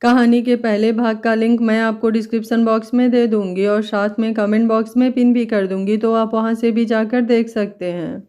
कहानी के पहले भाग का लिंक मैं आपको डिस्क्रिप्शन बॉक्स में दे दूंगी और साथ में कमेंट बॉक्स में पिन भी कर दूंगी, तो आप वहां से भी जाकर देख सकते हैं।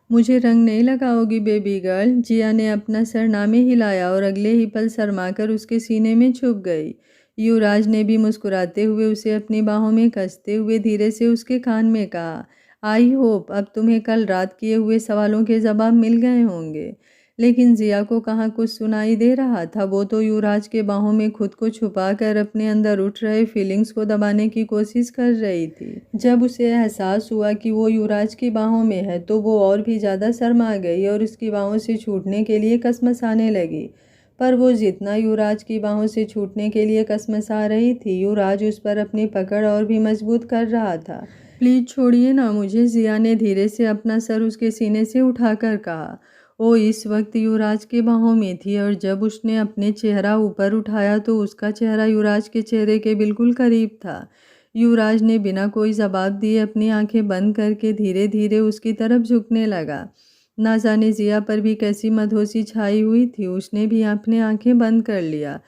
मुझे रंग नहीं लगाओगी बेबी गर्ल? जिया ने अपना सरनामे हिलाया और अगले ही पल शर्माकर उसके सीने में छुप गई। युवराज ने भी मुस्कुराते हुए उसे अपनी बाहों में कसते हुए धीरे से उसके कान में कहा, आई होप अब तुम्हें कल रात किए हुए सवालों के जवाब मिल गए होंगे। लेकिन जिया को कहाँ कुछ सुनाई दे रहा था। वो तो युवराज के बाहों में खुद को छुपाकर अपने अंदर उठ रहे फीलिंग्स को दबाने की कोशिश कर रही थी। जब उसे एहसास हुआ कि वो युवराज की बाहों में है तो वो और भी ज़्यादा शर्मा गई और उसकी बाहों से छूटने के लिए कसमसाने लगी। पर वो जितना युवराज की बाहों से छूटने के लिए कसमसा रही थी, युवराज उस पर अपनी पकड़ और भी मजबूत कर रहा था। प्लीज़ छोड़िए ना मुझे, जिया ने धीरे से अपना सर उसके सीने से उठाकर कहा। वो इस वक्त युवराज के बाहों में थी और जब उसने अपने चेहरा ऊपर उठाया तो उसका चेहरा युवराज के चेहरे के बिल्कुल करीब था। युवराज ने बिना कोई जवाब दिए अपनी आंखें बंद करके धीरे धीरे उसकी तरफ झुकने लगा। ना जाने जिया पर भी कैसी मदहोशी छाई हुई थी, उसने भी अपनी आंखें बंद कर लिया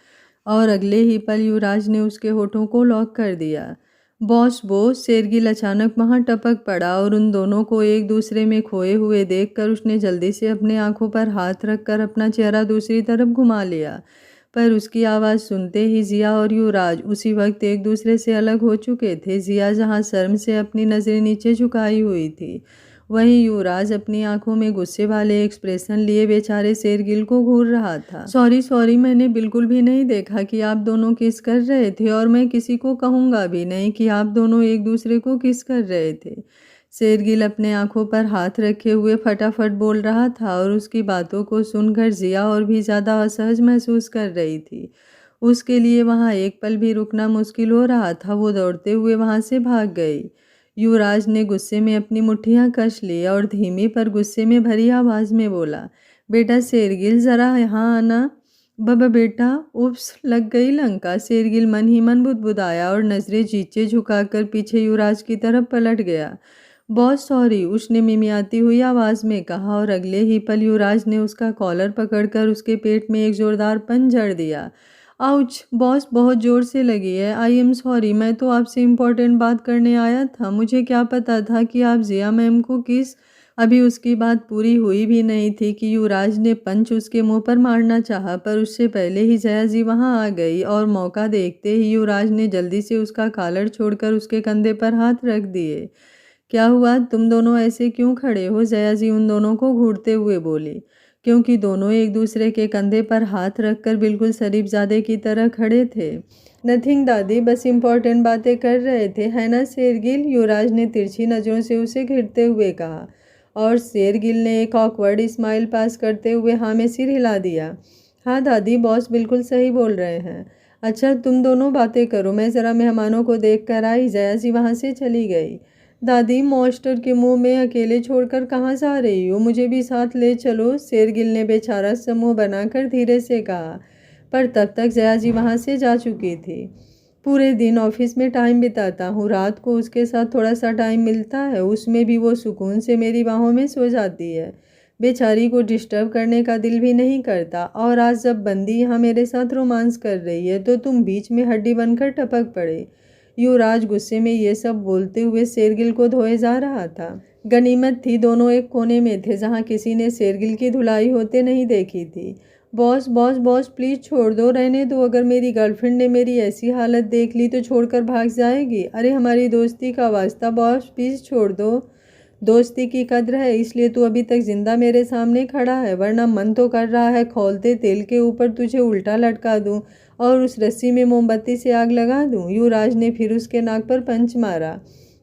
और अगले ही पल युवराज ने उसके होठों को लॉक कर दिया। बॉस शेरगिल अचानक वहां टपक पड़ा और उन दोनों को एक दूसरे में खोए हुए देखकर उसने जल्दी से अपने आंखों पर हाथ रखकर अपना चेहरा दूसरी तरफ घुमा लिया। पर उसकी आवाज़ सुनते ही जिया और युवराज उसी वक्त एक दूसरे से अलग हो चुके थे। जिया जहां शर्म से अपनी नज़रें नीचे झुकाई हुई थी, वहीं युवराज अपनी आंखों में गुस्से वाले एक्सप्रेशन लिए बेचारे शेरगिल को घूर रहा था। सॉरी, मैंने बिल्कुल भी नहीं देखा कि आप दोनों किस कर रहे थे और मैं किसी को कहूँगा भी नहीं कि आप दोनों एक दूसरे को किस कर रहे थे। शेरगिल अपने आंखों पर हाथ रखे हुए फटाफट बोल रहा था और उसकी बातों को सुनकर जिया और भी ज़्यादा असहज महसूस कर रही थी। उसके लिए वहाँ एक पल भी रुकना मुश्किल हो रहा था। वो दौड़ते हुए वहाँ से भाग गई। युवराज ने गुस्से में अपनी मुट्ठियां कस ली और धीमी पर गुस्से में भरी आवाज में बोला, बेटा शेरगिल जरा यहाँ आना। बाबा बेटा, उप्स, लग गई लंका। शेरगिल मन ही मन बुदबुदाया और नजरें नीचे झुकाकर पीछे युवराज की तरफ पलट गया। बहुत सॉरी, उसने मिमियाती हुई आवाज में कहा और अगले ही पल युवराज ने उसका कॉलर पकड़कर उसके पेट में एक जोरदार पंच जड़ दिया। आउच बॉस, बहुत ज़ोर से लगी है। आई एम सॉरी, मैं तो आपसे इम्पोर्टेंट बात करने आया था। मुझे क्या पता था कि आप जिया मैम को किस। अभी उसकी बात पूरी हुई भी नहीं थी कि युवराज ने पंच उसके मुंह पर मारना चाहा, पर उससे पहले ही जया जी वहां आ गई और मौका देखते ही युवराज ने जल्दी से उसका कॉलर छोड़कर उसके कंधे पर हाथ रख दिए। क्या हुआ, तुम दोनों ऐसे क्यों खड़े हो? जया जी उन दोनों को घूरते हुए बोली, क्योंकि दोनों एक दूसरे के कंधे पर हाथ रखकर बिल्कुल शरीफजादे की तरह खड़े थे। नथिंग दादी, बस इम्पोर्टेंट बातें कर रहे थे, है ना शेरगिल? युवराज ने तिरछी नज़रों से उसे घिरते हुए कहा और शेरगिल ने एक ऑकवर्ड स्माइल पास करते हुए हाँ में सिर हिला दिया। हाँ दादी, बॉस बिल्कुल सही बोल रहे हैं। अच्छा, तुम दोनों बातें करो, मैं ज़रा मेहमानों को देख कर आई। जया जी वहाँ से चली गई। दादी, मॉन्स्टर के मुंह में अकेले छोड़कर कहाँ जा रही हो? मुझे भी साथ ले चलो, शेरगिल ने बेचारा सा मुंह बनाकर धीरे से कहा। पर तब तक जया जी वहाँ से जा चुकी थी। पूरे दिन ऑफिस में टाइम बिताता हूँ, रात को उसके साथ थोड़ा सा टाइम मिलता है, उसमें भी वो सुकून से मेरी बाहों में सो जाती है। बेचारी को डिस्टर्ब करने का दिल भी नहीं करता, और आज जब बंदी यहाँ मेरे साथ रोमांस कर रही है तो तुम बीच में हड्डी बनकर टपक पड़े। युवराज गुस्से में ये सब बोलते हुए शेरगिल को धोए जा रहा था। गनीमत थी दोनों एक कोने में थे जहाँ किसी ने शेरगिल की धुलाई होते नहीं देखी थी। बॉस बॉस बॉस, प्लीज़ छोड़ दो, रहने दो। अगर मेरी गर्लफ्रेंड ने मेरी ऐसी हालत देख ली तो छोड़कर भाग जाएगी। अरे हमारी दोस्ती का वास्ता बॉस, प्लीज़ छोड़ दो। दोस्ती की कद्र है इसलिए तू अभी तक जिंदा मेरे सामने खड़ा है, वरना मन तो कर रहा है खौलते तेल के ऊपर तुझे उल्टा लटका दूं और उस रस्सी में मोमबत्ती से आग लगा दूं। युवराज ने फिर उसके नाक पर पंच मारा।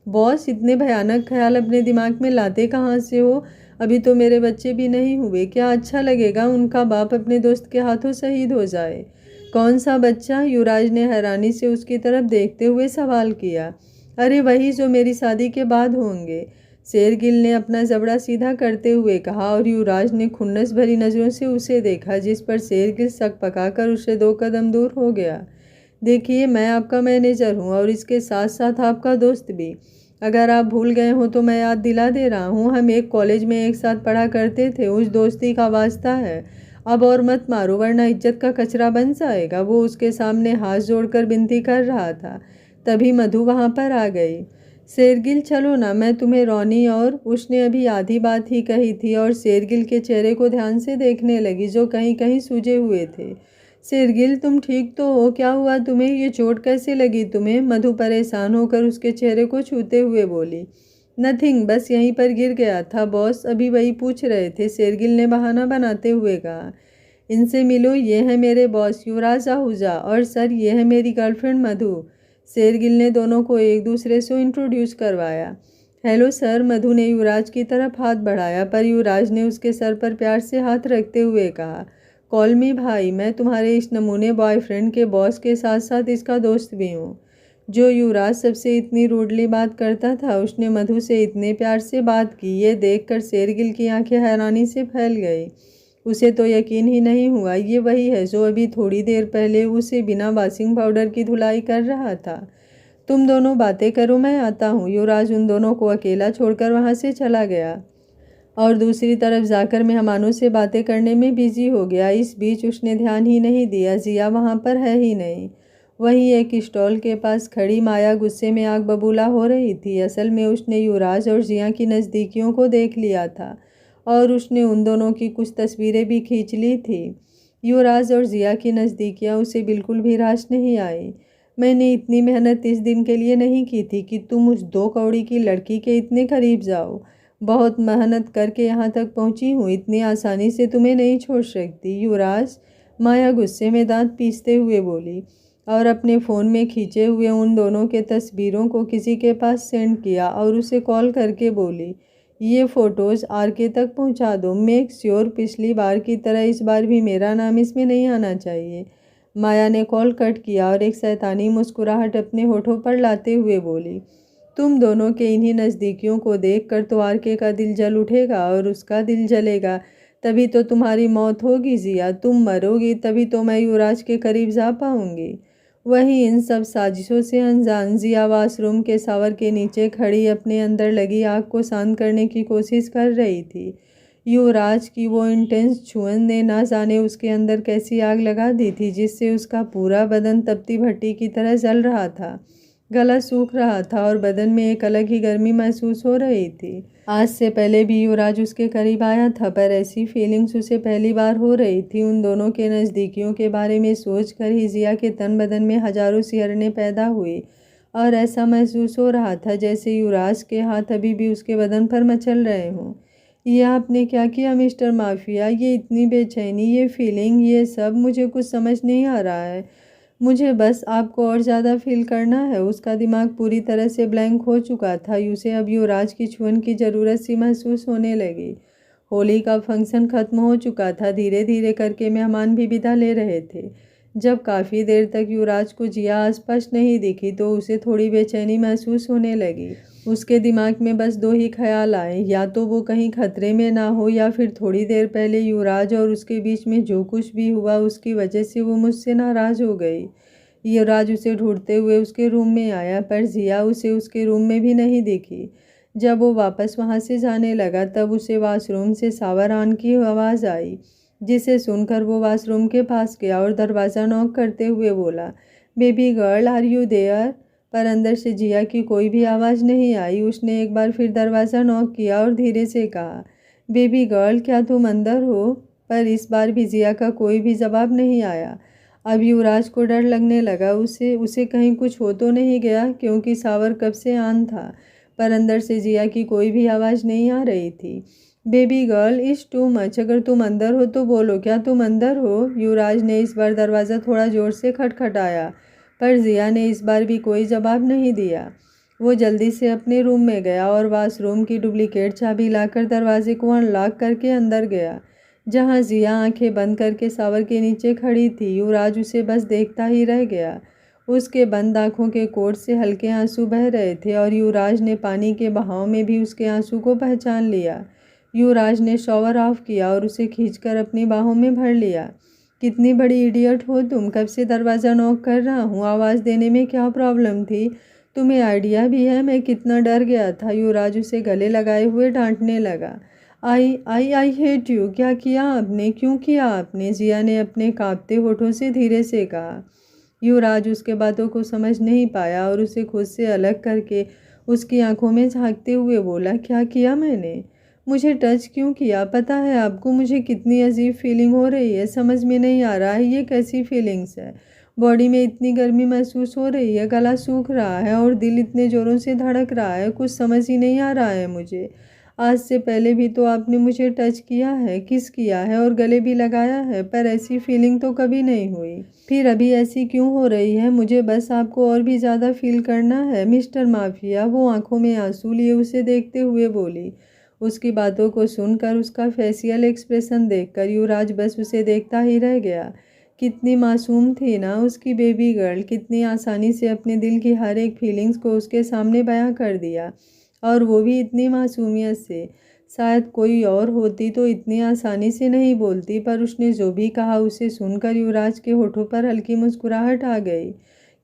बॉस, इतने भयानक ख्याल अपने दिमाग में लाते कहाँ से हो? अभी तो मेरे बच्चे भी नहीं हुए, क्या अच्छा लगेगा उनका बाप अपने दोस्त के हाथों शहीद हो जाए? कौन सा बच्चा? युवराज ने हैरानी से उसकी तरफ देखते हुए सवाल किया। अरे वही जो मेरी शादी के बाद होंगे, शेरगिल ने अपना जबड़ा सीधा करते हुए कहा और युवराज ने खुन्नस भरी नज़रों से उसे देखा, जिस पर शेरगिल शक पकाकर उससे 2 कदम दूर हो गया। देखिए, मैं आपका मैनेजर हूँ और इसके साथ साथ आपका दोस्त भी। अगर आप भूल गए हो तो मैं याद दिला दे रहा हूँ, हम एक कॉलेज में एक साथ पढ़ा करते थे, उस दोस्ती का वास्ता है। अब और मत मारो वरना इज्जत का कचरा बन जाएगा। वो उसके सामने हाथ जोड़कर विनती कर रहा था। तभी मधु वहाँ पर आ गई। शेरगिल चलो ना, मैं तुम्हें रोनी, और उसने अभी आधी बात ही कही थी और शेरगिल के चेहरे को ध्यान से देखने लगी जो कहीं कहीं सूजे हुए थे। शेरगिल तुम ठीक तो हो? क्या हुआ तुम्हें? ये चोट कैसे लगी तुम्हें? मधु परेशान होकर उसके चेहरे को छूते हुए बोली। नथिंग, बस यहीं पर गिर गया था बॉस, अभी वही पूछ रहे थे, शेरगिल ने बहाना बनाते हुए कहा। इनसे मिलो, ये है मेरे बॉस युवराज आहूजा, और सर ये है मेरी गर्लफ्रेंड मधु। शेरगिल ने दोनों को एक दूसरे से इंट्रोड्यूस करवाया। हेलो सर, मधु ने युवराज की तरफ हाथ बढ़ाया पर युवराज ने उसके सर पर प्यार से हाथ रखते हुए कहा, कॉल मी भाई, मैं तुम्हारे इस नमूने बॉयफ्रेंड के बॉस के साथ साथ इसका दोस्त भी हूँ। जो युवराज सबसे इतनी रूडली बात करता था उसने मधु से इतने प्यार से बात की। ये देखकर शेरगिल की आंखें हैरानी से फैल गई। उसे तो यकीन ही नहीं हुआ ये वही है जो अभी थोड़ी देर पहले उसे बिना वॉशिंग पाउडर की धुलाई कर रहा था। तुम दोनों बातें करो, मैं आता हूँ। युवराज उन दोनों को अकेला छोड़कर वहाँ से चला गया और दूसरी तरफ जाकर मेहमानों से बातें करने में बिजी हो गया। इस बीच उसने ध्यान ही नहीं दिया जिया वहाँ पर है ही नहीं। वहीं एक स्टॉल के पास खड़ी माया गुस्से में आग बबूला हो रही थी। असल में उसने युवराज और जिया की नज़दीकियों को देख लिया था और उसने उन दोनों की कुछ तस्वीरें भी खींच ली थी। युवराज और जिया की नज़दीकियाँ उसे बिल्कुल भी रास नहीं आई। मैंने इतनी मेहनत इस दिन के लिए नहीं की थी कि तुम उस 2 कौड़ी की लड़की के इतने करीब जाओ। बहुत मेहनत करके यहाँ तक पहुँची हूँ, इतनी आसानी से तुम्हें नहीं छोड़ सकती। युवराज, माया गुस्से में दांत पीसते हुए बोली और अपने फ़ोन में खींचे हुए उन दोनों के तस्वीरों को किसी के पास सेंड किया और उसे कॉल करके बोली, ये फ़ोटोज़ आरके तक पहुंचा दो। मेक श्योर पिछली बार की तरह इस बार भी मेरा नाम इसमें नहीं आना चाहिए। माया ने कॉल कट किया और एक शैतानी मुस्कुराहट अपने होठों पर लाते हुए बोली, तुम दोनों के इन्हीं नज़दीकियों को देखकर तो आरके का दिल जल उठेगा और उसका दिल जलेगा, तभी तो तुम्हारी मौत होगी जिया। तुम मरोगी तभी तो मैं युवराज के करीब जा पाऊंगी। वहीं इन सब साजिशों से अनजान जिया वॉशरूम के शावर के नीचे खड़ी अपने अंदर लगी आग को शांत करने की कोशिश कर रही थी। युवराज की वो इंटेंस छुअन ने ना जाने उसके अंदर कैसी आग लगा दी थी जिससे उसका पूरा बदन तपती भट्टी की तरह जल रहा था। गला सूख रहा था और बदन में एक अलग ही गर्मी महसूस हो रही थी। आज से पहले भी युवराज उसके करीब आया था पर ऐसी फीलिंग्स उसे पहली बार हो रही थी। उन दोनों के नज़दीकियों के बारे में सोचकर ही जिया के तन बदन में हजारों सिहरनें पैदा हुई और ऐसा महसूस हो रहा था जैसे युवराज के हाथ अभी भी उसके बदन पर मचल रहे हों। ये आपने क्या किया मिस्टर माफिया? ये इतनी बेचैनी, ये फीलिंग, ये सब मुझे कुछ समझ नहीं आ रहा है। मुझे बस आपको और ज़्यादा फील करना है। उसका दिमाग पूरी तरह से ब्लैंक हो चुका था। उसे अब युवराज की छुअन की ज़रूरत सी महसूस होने लगी। होली का फंक्शन ख़त्म हो चुका था। धीरे धीरे करके मेहमान भी विदा ले रहे थे। जब काफ़ी देर तक युवराज को जिया आसपास नहीं दिखी तो उसे थोड़ी बेचैनी महसूस होने लगी। उसके दिमाग में बस 2 ही ख्याल आए, या तो वो कहीं खतरे में ना हो या फिर थोड़ी देर पहले युवराज और उसके बीच में जो कुछ भी हुआ उसकी वजह से वो मुझसे नाराज़ हो गई। युवराज उसे ढूंढते हुए उसके रूम में आया पर जिया उसे उसके रूम में भी नहीं दिखी। जब वो वापस वहाँ से जाने लगा तब उसे वॉशरूम से शावर ऑन की आवाज़ आई, जिसे सुनकर वो वॉशरूम के पास गया और दरवाज़ा नॉक करते हुए बोला, baby girl are you there? पर अंदर से जिया की कोई भी आवाज़ नहीं आई। उसने एक बार फिर दरवाज़ा नॉक किया और धीरे से कहा, बेबी गर्ल क्या तुम अंदर हो? पर इस बार भी जिया का कोई भी जवाब नहीं आया। अब युवराज को डर लगने लगा उसे कहीं कुछ हो तो नहीं गया क्योंकि शावर कब से ऑन था, पर अंदर से जिया की कोई भी आवाज़ नहीं आ रही थी। Baby girl is too much, अगर तुम अंदर हो तो बोलो, क्या तुम अंदर हो? युवराज ने इस बार दरवाज़ा थोड़ा ज़ोर से खटखटाया पर जिया ने इस बार भी कोई जवाब नहीं दिया। वो जल्दी से अपने रूम में गया और वॉशरूम की डुप्लीकेट चाबी लाकर दरवाजे को अनलॉक करके अंदर गया, जहां जिया आंखें बंद करके शावर के नीचे खड़ी थी। युवराज उसे बस देखता ही रह गया। उसके बंद आँखों के कोट से हल्के आंसू बह रहे थे और युवराज ने पानी के बहाव में भी उसके आंसू को पहचान लिया। युवराज ने शॉवर ऑफ किया और उसे खींचकर अपनी बाहों में भर लिया। कितनी बड़ी इडियट हो तुम, कब से दरवाज़ा नॉक कर रहा हूँ, आवाज़ देने में क्या प्रॉब्लम थी? तुम्हें आइडिया भी है मैं कितना डर गया था? युवराज उसे गले लगाए हुए डांटने लगा। आई हेट यू। क्या किया आपने, क्यों किया आपने? जिया ने अपने कांपते होठों से धीरे से कहा। युवराज उसके बातों को समझ नहीं पाया और उसे खुद से अलग करके उसकी आंखों में झांकते हुए बोला, क्या किया मैंने? मुझे टच क्यों किया? पता है आपको मुझे कितनी अजीब फीलिंग हो रही है? समझ में नहीं आ रहा है ये कैसी फीलिंग्स है। बॉडी में इतनी गर्मी महसूस हो रही है, गला सूख रहा है और दिल इतने ज़ोरों से धड़क रहा है, कुछ समझ ही नहीं आ रहा है मुझे। आज से पहले भी तो आपने मुझे टच किया है, किस किया है और गले भी लगाया है, पर ऐसी फीलिंग तो कभी नहीं हुई। फिर अभी ऐसी क्यों हो रही है? मुझे बस आपको और भी ज़्यादा फील करना है मिस्टर माफिया। वो आंखों में आंसू लिए उसे देखते हुए बोली। उसकी बातों को सुनकर, उसका फेशियल एक्सप्रेशन देखकर युवराज बस उसे देखता ही रह गया। कितनी मासूम थी ना उसकी बेबी गर्ल, कितनी आसानी से अपने दिल की हर एक फीलिंग्स को उसके सामने बयां कर दिया, और वो भी इतनी मासूमियत से। शायद कोई और होती तो इतनी आसानी से नहीं बोलती, पर उसने जो भी कहा उसे सुनकर युवराज के होठों पर हल्की मुस्कुराहट आ गई।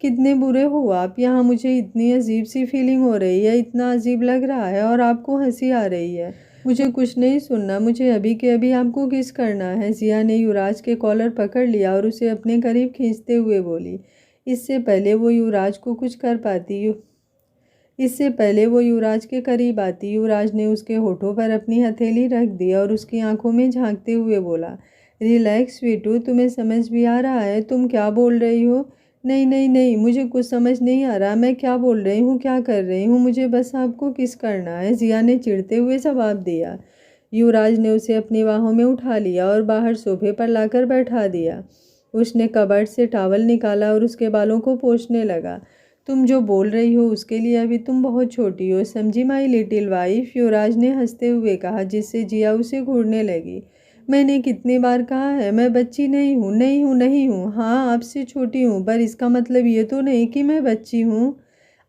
कितने बुरे हो आप, यहाँ मुझे इतनी अजीब सी फीलिंग हो रही है, इतना अजीब लग रहा है और आपको हंसी आ रही है। मुझे कुछ नहीं सुनना, मुझे अभी के अभी आपको किस करना है। जिया ने युवराज के कॉलर पकड़ लिया और उसे अपने करीब खींचते हुए बोली। इससे पहले वो युवराज को कुछ कर पाती इससे पहले वो युवराज के करीब आती, युवराज ने उसके होठों पर अपनी हथेली रख दी और उसकी आंखों में झांकते हुए बोला, रिलैक्स स्वीटू, तुम्हें समझ भी आ रहा है तुम क्या बोल रही हो? नहीं नहीं नहीं, मुझे कुछ समझ नहीं आ रहा, मैं क्या बोल रही हूँ, क्या कर रही हूँ, मुझे बस आपको किस करना है, जिया ने चिढ़ते हुए जवाब दिया। युवराज ने उसे अपनी बाहों में उठा लिया और बाहर सोफे पर लाकर बैठा दिया। उसने कबर्ड से टॉवल निकाला और उसके बालों को पोंछने लगा। तुम जो बोल रही हो उसके लिए अभी तुम बहुत छोटी हो, समझी माई लिटिल वाइफ, युवराज ने हंसते हुए कहा, जिससे जिया उसे घूरने लगी। मैंने कितनी बार कहा है मैं बच्ची नहीं हूँ, नहीं हूँ, नहीं हूँ। हाँ आपसे छोटी हूँ, पर इसका मतलब ये तो नहीं कि मैं बच्ची हूँ।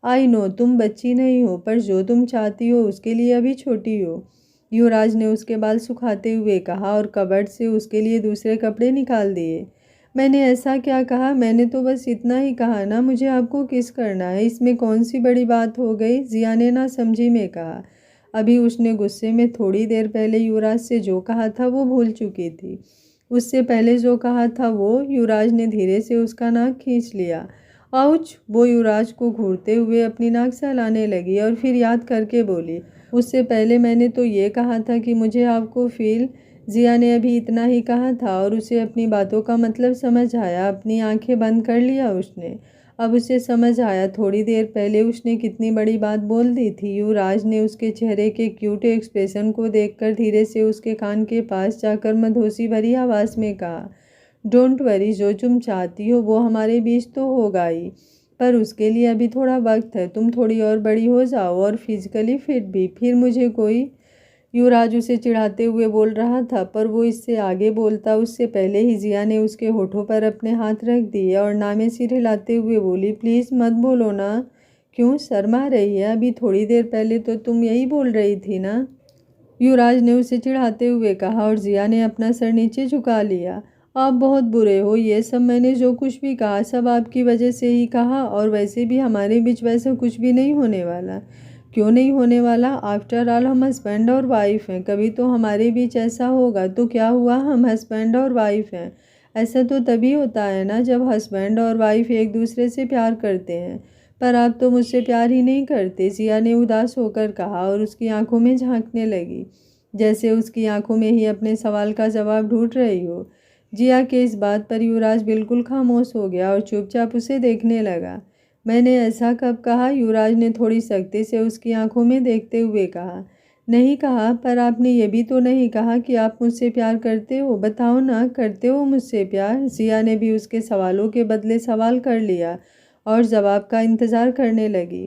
आई नो तुम बच्ची नहीं हो, पर जो तुम चाहती हो उसके लिए अभी छोटी हो। युवराज ने उसके बाल सुखाते हुए कहा और कबर्ड से उसके लिए दूसरे कपड़े निकाल दिए। मैंने ऐसा क्या कहा? मैंने तो बस इतना ही कहा ना, मुझे आपको किस करना है, इसमें कौन सी बड़ी बात हो गई, जिया ने ना समझी में कहा। अभी उसने गुस्से में थोड़ी देर पहले युवराज से जो कहा था वो भूल चुकी थी। उससे पहले जो कहा था वो, युवराज ने धीरे से उसका नाक खींच लिया। आउच! वो युवराज को घूरते हुए अपनी नाक सहलाने लगी और फिर याद करके बोली, उससे पहले मैंने तो ये कहा था कि मुझे आपको फील। जिया ने अभी इतना ही कहा था और उसे अपनी बातों का मतलब समझ आया। अपनी आंखें बंद कर लिया उसने। अब उसे समझ आया थोड़ी देर पहले उसने कितनी बड़ी बात बोल दी थी। युवराज ने उसके चेहरे के क्यूट एक्सप्रेशन को देखकर धीरे से उसके कान के पास जाकर मधोसी भरी आवाज़ में कहा, डोंट वरी, जो तुम चाहती हो वो हमारे बीच तो होगा ही, पर उसके लिए अभी थोड़ा वक्त है। तुम थोड़ी और बड़ी हो जाओ और फिजिकली फिट भी, फिर मुझे कोई। युवराज उसे चिढ़ाते हुए बोल रहा था, पर वो इससे आगे बोलता उससे पहले ही जिया ने उसके होठों पर अपने हाथ रख दिए और नामे सिर हिलाते हुए बोली, प्लीज़ मत बोलो ना। क्यों शर्मा रही है? अभी थोड़ी देर पहले तो तुम यही बोल रही थी ना। युवराज ने उसे चिढ़ाते हुए कहा और जिया ने अपना सर नीचे झुका लिया। आप बहुत बुरे हो, ये सब मैंने जो कुछ भी कहा सब आपकी वजह से ही कहा, और वैसे भी हमारे बीच वैसा कुछ भी नहीं होने वाला। क्यों नहीं होने वाला? आफ्टर ऑल हम हस्बैंड और वाइफ हैं, कभी तो हमारे बीच ऐसा होगा। तो क्या हुआ, हम हस्बैंड और वाइफ हैं। ऐसा तो तभी होता है ना जब हस्बैंड और वाइफ एक दूसरे से प्यार करते हैं, पर आप तो मुझसे प्यार ही नहीं करते, जिया ने उदास होकर कहा और उसकी आंखों में झांकने लगी, जैसे उसकी आंखों में ही अपने सवाल का जवाब ढूंढ रही हो। जिया के इस बात पर युवराज बिल्कुल खामोश हो गया और चुपचाप उसे देखने लगा। मैंने ऐसा कब कहा? युवराज ने थोड़ी सख्ती से उसकी आंखों में देखते हुए कहा। नहीं कहा, पर आपने ये भी तो नहीं कहा कि आप मुझसे प्यार करते हो। बताओ ना, करते हो मुझसे प्यार? जिया ने भी उसके सवालों के बदले सवाल कर लिया और जवाब का इंतज़ार करने लगी।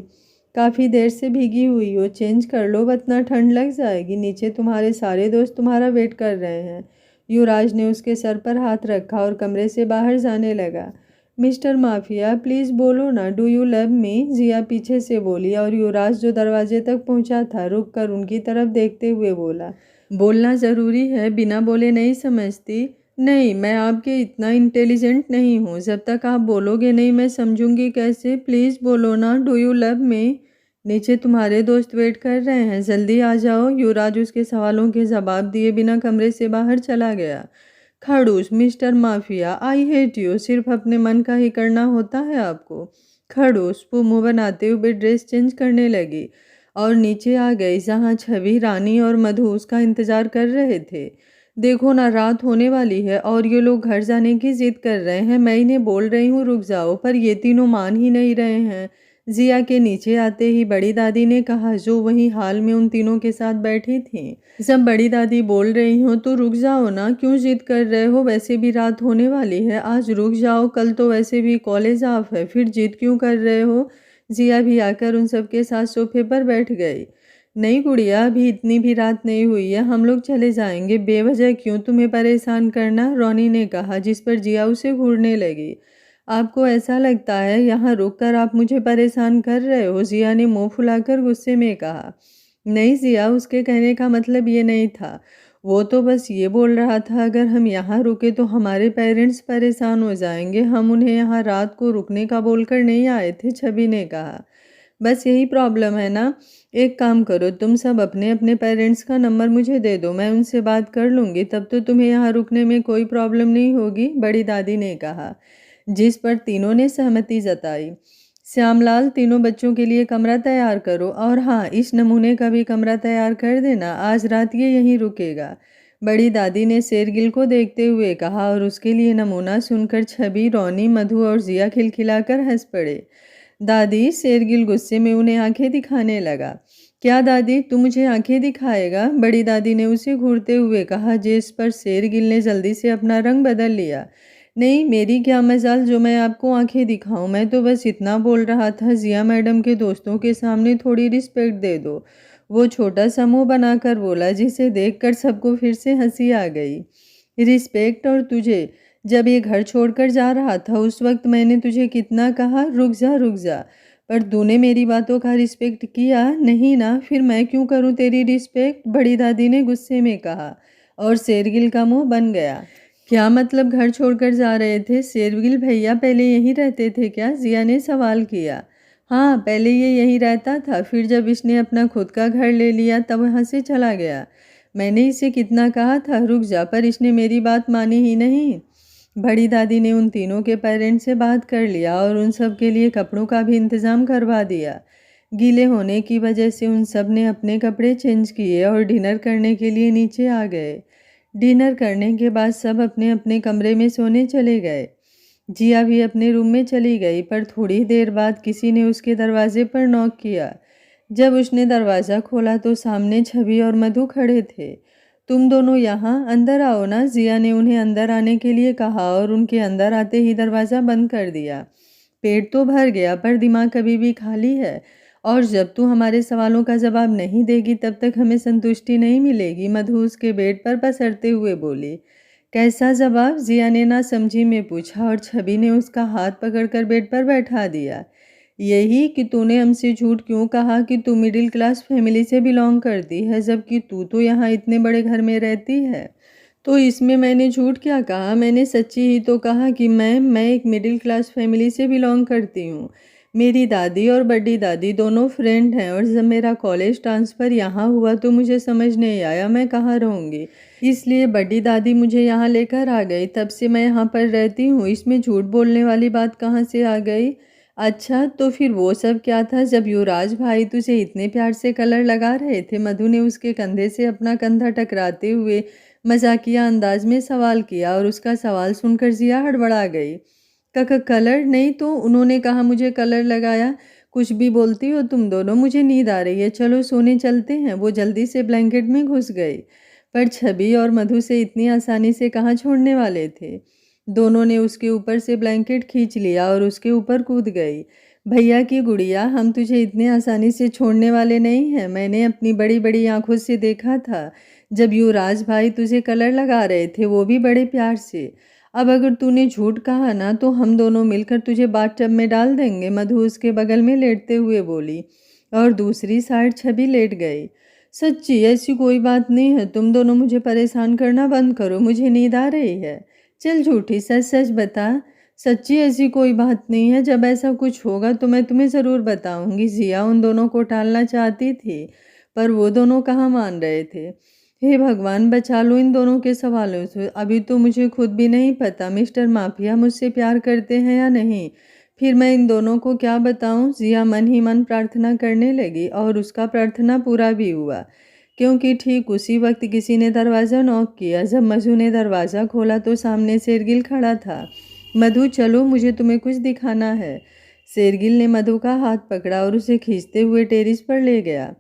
काफ़ी देर से भीगी हुई हो, चेंज कर लो वरना ठंड लग जाएगी, नीचे तुम्हारे सारे दोस्त तुम्हारा वेट कर रहे हैं। युवराज ने उसके सर पर हाथ रखा और कमरे से बाहर जाने लगा। मिस्टर माफिया, प्लीज़ बोलो ना, डू यू लव मी? जिया पीछे से बोली और युवराज जो दरवाजे तक पहुंचा था रुक कर उनकी तरफ देखते हुए बोला, बोलना ज़रूरी है, बिना बोले नहीं समझती। नहीं, मैं आपके इतना इंटेलिजेंट नहीं हूँ, जब तक आप बोलोगे नहीं मैं समझूंगी कैसे? प्लीज़ बोलो ना, डू यू लव मी? नीचे तुम्हारे दोस्त वेट कर रहे हैं, जल्दी आ जाओ। युवराज उसके सवालों के जवाब दिए बिना कमरे से बाहर चला गया। खड़ूस, mister mafia, I hate you. सिर्फ अपने मन का ही करना होता है आपको। खड़ूस, वो मुंह बनाते हुए ड्रेस चेंज करने लगी और नीचे आ गई जहाँ छवि, रानी और मधु उसका इंतजार कर रहे थे। देखो ना, रात होने वाली है और ये लोग घर जाने की जिद कर रहे हैं। मैं इन्हें बोल रही हूँ रुक जाओ, पर ये तीनों मान ही नहीं रहे हैं। जिया के नीचे आते ही बड़ी दादी ने कहा, जो वहीं हाल में उन तीनों के साथ बैठी थी। जब बड़ी दादी बोल रही हो तो रुक जाओ ना, क्यों जिद कर रहे हो? वैसे भी रात होने वाली है, आज रुक जाओ, कल तो वैसे भी कॉलेज ऑफ है, फिर जिद क्यों कर रहे हो? जिया भी आकर उन सबके साथ सोफे पर बैठ गई। नहीं गुड़िया, अभी इतनी भी रात नहीं हुई है, हम लोग चले जाएंगे, बेवजह क्यों तुम्हें परेशान करना, रोनी ने कहा, जिस पर जिया उसे घूरने लगी। आपको ऐसा लगता है यहाँ रुककर आप मुझे परेशान कर रहे हो? जिया ने मुंह फुलाकर गुस्से में कहा। नहीं जिया, उसके कहने का मतलब ये नहीं था। वो तो बस ये बोल रहा था अगर हम यहाँ रुके तो हमारे पेरेंट्स परेशान हो जाएंगे। हम उन्हें यहाँ रात को रुकने का बोलकर नहीं आए थे, छवि ने कहा। बस यही प्रॉब्लम है ना। एक काम करो, तुम सब अपने अपने पेरेंट्स का नंबर मुझे दे दो, मैं उनसे बात कर लूँगी, तब तो तुम्हें यहाँ रुकने में कोई प्रॉब्लम नहीं होगी, बड़ी दादी ने कहा। जिस पर तीनों ने सहमति जताई। श्यामलाल, तीनों बच्चों के लिए कमरा तैयार करो और हाँ, इस नमूने का भी कमरा तैयार कर देना, आज रात ये यहीं रुकेगा, बड़ी दादी ने शेरगिल को देखते हुए कहा। और उसके लिए नमूना सुनकर छवि, रोनी, मधु और जिया खिलखिलाकर हंस पड़े। दादी, शेरगिल गुस्से में उन्हें आंखें दिखाने लगा। क्या दादी, तू मुझे आंखें दिखाएगा? बड़ी दादी ने उसे घूरते हुए कहा, जिस पर शेरगिल ने जल्दी से अपना रंग बदल लिया। नहीं, मेरी क्या मजाल जो मैं आपको आंखें दिखाऊं, मैं तो बस इतना बोल रहा था, जिया मैडम के दोस्तों के सामने थोड़ी रिस्पेक्ट दे दो। वो छोटा सा मुंह बनाकर बोला, जिसे देखकर सबको फिर से हंसी आ गई। रिस्पेक्ट? और तुझे जब ये घर छोड़कर जा रहा था उस वक्त मैंने तुझे कितना कहा रुक जा रुक जा, पर तूने मेरी बातों का रिस्पेक्ट किया नहीं ना, फिर मैं क्यों करूं तेरी रिस्पेक्ट? बड़ी दादी ने गुस्से में कहा और शेरगिल का मुंह बन गया। क्या मतलब घर छोड़कर जा रहे थे? शेरगिल भैया पहले यहीं रहते थे क्या? जिया ने सवाल किया। हाँ, पहले ये यहीं रहता था, फिर जब इसने अपना खुद का घर ले लिया तब वहाँ से चला गया। मैंने इसे कितना कहा था रुक जा, पर इसने मेरी बात मानी ही नहीं। बड़ी दादी ने उन तीनों के पेरेंट्स से बात कर लिया और उन सब के लिए कपड़ों का भी इंतज़ाम करवा दिया। गीले होने की वजह से उन सब ने अपने कपड़े चेंज किए और डिनर करने के लिए नीचे आ गए। डिनर करने के बाद सब अपने अपने कमरे में सोने चले गए। जिया भी अपने रूम में चली गई, पर थोड़ी देर बाद किसी ने उसके दरवाजे पर नॉक किया। जब उसने दरवाज़ा खोला तो सामने छवि और मधु खड़े थे। तुम दोनों यहाँ, अंदर आओ ना, जिया ने उन्हें अंदर आने के लिए कहा और उनके अंदर आते ही दरवाज़ा बंद कर दिया। पेट तो भर गया पर दिमाग अभी भी खाली है, और जब तू हमारे सवालों का जवाब नहीं देगी तब तक हमें संतुष्टि नहीं मिलेगी, मधु उसके बेड पर पसरते हुए बोली। कैसा जवाब? जिया ने ना समझी में पूछा और छवि ने उसका हाथ पकड़कर बेड पर बैठा दिया। यही कि तूने हमसे झूठ क्यों कहा कि तू मिडिल क्लास फैमिली से बिलोंग करती है, जबकि तू तो यहाँ इतने बड़े घर में रहती है। तो इसमें मैंने झूठ क्या कहा? मैंने सच्ची ही तो कहा कि मैं एक मिडिल क्लास फैमिली से बिलोंग करती हूँ। मेरी दादी और बड़ी दादी दोनों फ्रेंड हैं और जब मेरा कॉलेज ट्रांसफ़र यहाँ हुआ तो मुझे समझ नहीं आया मैं कहाँ रहूँगी, इसलिए बड़ी दादी मुझे यहाँ लेकर आ गई, तब से मैं यहाँ पर रहती हूँ। इसमें झूठ बोलने वाली बात कहाँ से आ गई? अच्छा, तो फिर वो सब क्या था जब युवराज भाई तुझे इतने प्यार से कलर लगा रहे थे? मधु ने उसके कंधे से अपना कंधा टकराते हुए मजाकिया अंदाज में सवाल किया और उसका सवाल सुनकर जिया हड़बड़ा गई। कलर नहीं तो उन्होंने कहा मुझे कलर लगाया। कुछ भी बोलती हो तुम दोनों, मुझे नींद आ रही है, चलो सोने चलते हैं। वो जल्दी से ब्लैंकेट में घुस गई, पर छवि और मधु से इतनी आसानी से कहाँ छोड़ने वाले थे। दोनों ने उसके ऊपर से ब्लैंकेट खींच लिया और उसके ऊपर कूद गई। भैया की गुड़िया, हम तुझे इतने आसानी से छोड़ने वाले नहीं हैं। मैंने अपनी बड़ी बड़ी आंखों से देखा था जब युवराज भाई तुझे कलर लगा रहे थे, वो भी बड़े प्यार से। अब अगर तूने झूठ कहा ना तो हम दोनों मिलकर तुझे बाथटब में डाल देंगे, मधु उसके बगल में लेटते हुए बोली और दूसरी साइड छवि लेट गई। सच्ची ऐसी कोई बात नहीं है, तुम दोनों मुझे परेशान करना बंद करो, मुझे नींद आ रही है। चल झूठी, सच सच बता, सच्ची ऐसी कोई बात नहीं है, जब ऐसा कुछ होगा तो मैं तुम्हें ज़रूर बताऊंगी। जिया उन दोनों को टालना चाहती थी, पर वो दोनों कहाँ मान रहे थे। हे भगवान, बचा लो इन दोनों के सवालों से। अभी तो मुझे खुद भी नहीं पता मिस्टर माफिया मुझसे प्यार करते हैं या नहीं। फिर मैं इन दोनों को क्या बताऊं। जिया मन ही मन प्रार्थना करने लगी और उसका प्रार्थना पूरा भी हुआ, क्योंकि ठीक उसी वक्त किसी ने दरवाज़ा नॉक किया। जब मधु ने दरवाज़ा खोला तो सामने शेरगिल खड़ा था। मधु, चलो, मुझे तुम्हें कुछ दिखाना है। शेरगिल ने मधु का हाथ पकड़ा और उसे खींचते हुए टेरिस पर ले गया।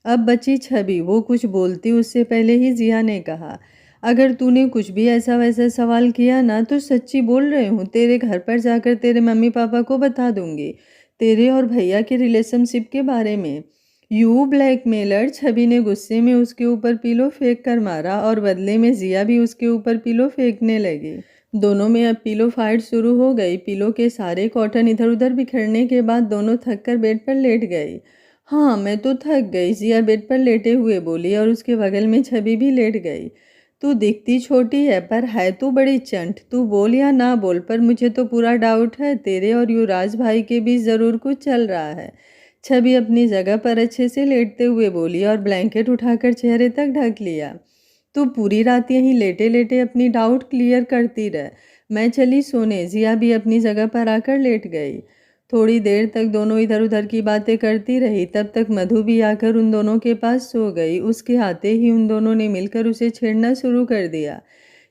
अब बची छवि। वो कुछ बोलती उससे पहले ही जिया ने कहा, अगर तूने कुछ भी ऐसा वैसा सवाल किया ना तो सच्ची बोल रही हूँ, तेरे घर पर जाकर तेरे मम्मी पापा को बता दूंगी तेरे और भैया के रिलेशनशिप के बारे में। You blackmailer. छवि ने गुस्से में उसके ऊपर पिलो फेंक कर मारा और बदले में जिया भी उसके ऊपर पिलो फेंकने लगी। दोनों में अब पिलो फाइट शुरू हो गई। पिलो के सारे कॉटन इधर उधर बिखरने के बाद दोनों थक कर बेड पर लेट गई। हाँ, मैं तो थक गई, जिया बेड पर लेटे हुए बोली और उसके बगल में छवि भी लेट गई। तू दिखती छोटी है पर है तू बड़ी चंट। तू बोल या ना बोल, पर मुझे तो पूरा डाउट है तेरे और युवराज भाई के बीच ज़रूर कुछ चल रहा है। छवि अपनी जगह पर अच्छे से लेटते हुए बोली और ब्लैंकेट उठाकर चेहरे तक ढक लिया। तू पूरी रात यहीं लेटे लेटे अपनी डाउट क्लियर करती रह। मैं चली सोने। जिया भी अपनी जगह पर आकर लेट गई। थोड़ी देर तक दोनों इधर उधर की बातें करती रही। तब तक मधु भी आकर उन दोनों के पास सो गई। उसके आते ही उन दोनों ने मिलकर उसे छेड़ना शुरू कर दिया।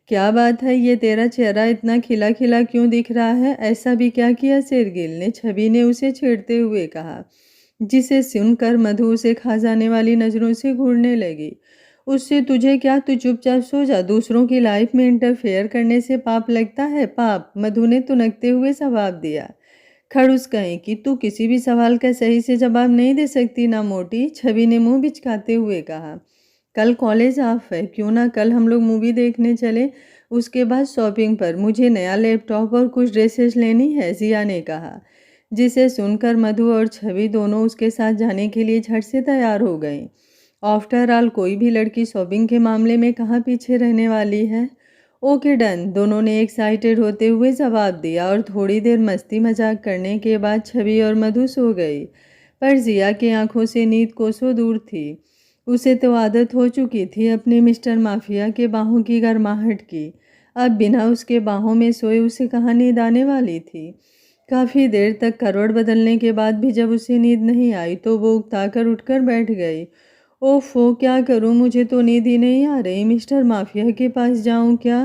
क्या बात है, ये तेरा चेहरा इतना खिला खिला क्यों दिख रहा है? ऐसा भी क्या किया शेरगिल ने? छवि ने उसे छेड़ते हुए कहा, जिसे सुनकर मधु उसे खा जाने वाली नज़रों से घूरने लगी। उससे तुझे क्या, तू चुपचाप सो जा। दूसरों की लाइफ में इंटरफेयर करने से पाप लगता है? पाप, मधु ने तुनकते हुए जवाब दिया। खड़ूस कहीं कि तू किसी भी सवाल का सही से जवाब नहीं दे सकती ना मोटी। छवि ने मुंह बिचकाते हुए कहा, कल कॉलेज ऑफ है, क्यों ना कल हम लोग मूवी देखने चले, उसके बाद शॉपिंग पर। मुझे नया लैपटॉप और कुछ ड्रेसेस लेनी है, जिया ने कहा। जिसे सुनकर मधु और छवि दोनों उसके साथ जाने के लिए झट से तैयार हो गईं। आफ्टर ऑल कोई भी लड़की शॉपिंग के मामले में कहाँ पीछे रहने वाली है। ओके डन, दोनों ने एक्साइटेड होते हुए जवाब दिया और थोड़ी देर मस्ती मजाक करने के बाद छवि और मधु सो गई। पर जिया की आंखों से नींद कोसों दूर थी। उसे तो आदत हो चुकी थी अपने मिस्टर माफिया के बाहों की गर्माहट की। अब बिना उसके बाहों में सोए उसे कहाँ नींद आने वाली थी। काफ़ी देर तक करवट बदलने के बाद भी जब उसे नींद नहीं आई तो वो उकताकर उठकर बैठ गई। ओफ़ो, क्या करूं, मुझे तो नींद ही नहीं आ रही। मिस्टर माफिया के पास जाऊं क्या?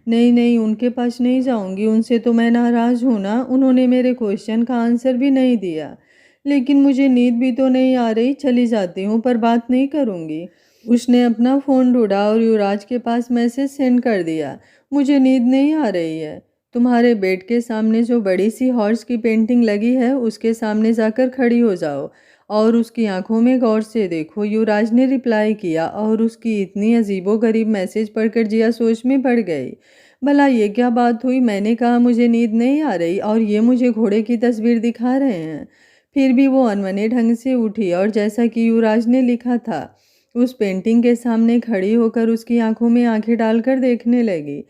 नहीं नहीं, उनके पास नहीं जाऊंगी। उनसे तो मैं नाराज़ हूं ना, उन्होंने मेरे क्वेश्चन का आंसर भी नहीं दिया। लेकिन मुझे नींद भी तो नहीं आ रही। चली जाती हूँ पर बात नहीं करूँगी। उसने अपना फ़ोन ढूंढा और युवराज के पास मैसेज सेंड कर दिया, मुझे नींद नहीं आ रही है। तुम्हारे बेड के सामने जो बड़ी सी हॉर्स की पेंटिंग लगी है उसके सामने जाकर खड़ी हो जाओ और उसकी आंखों में गौर से देखो, युवराज ने रिप्लाई किया। और उसकी इतनी अजीबोगरीब मैसेज पढ़कर जिया सोच में पड़ गई। भला ये क्या बात हुई? मैंने कहा मुझे नींद नहीं आ रही और ये मुझे घोड़े की तस्वीर दिखा रहे हैं। फिर भी वो अनमने ढंग से उठी और जैसा कि युवराज ने लिखा था उस पेंटिंग के सामने खड़ी होकर उसकी आंखों में आंखें डालकर देखने लगी।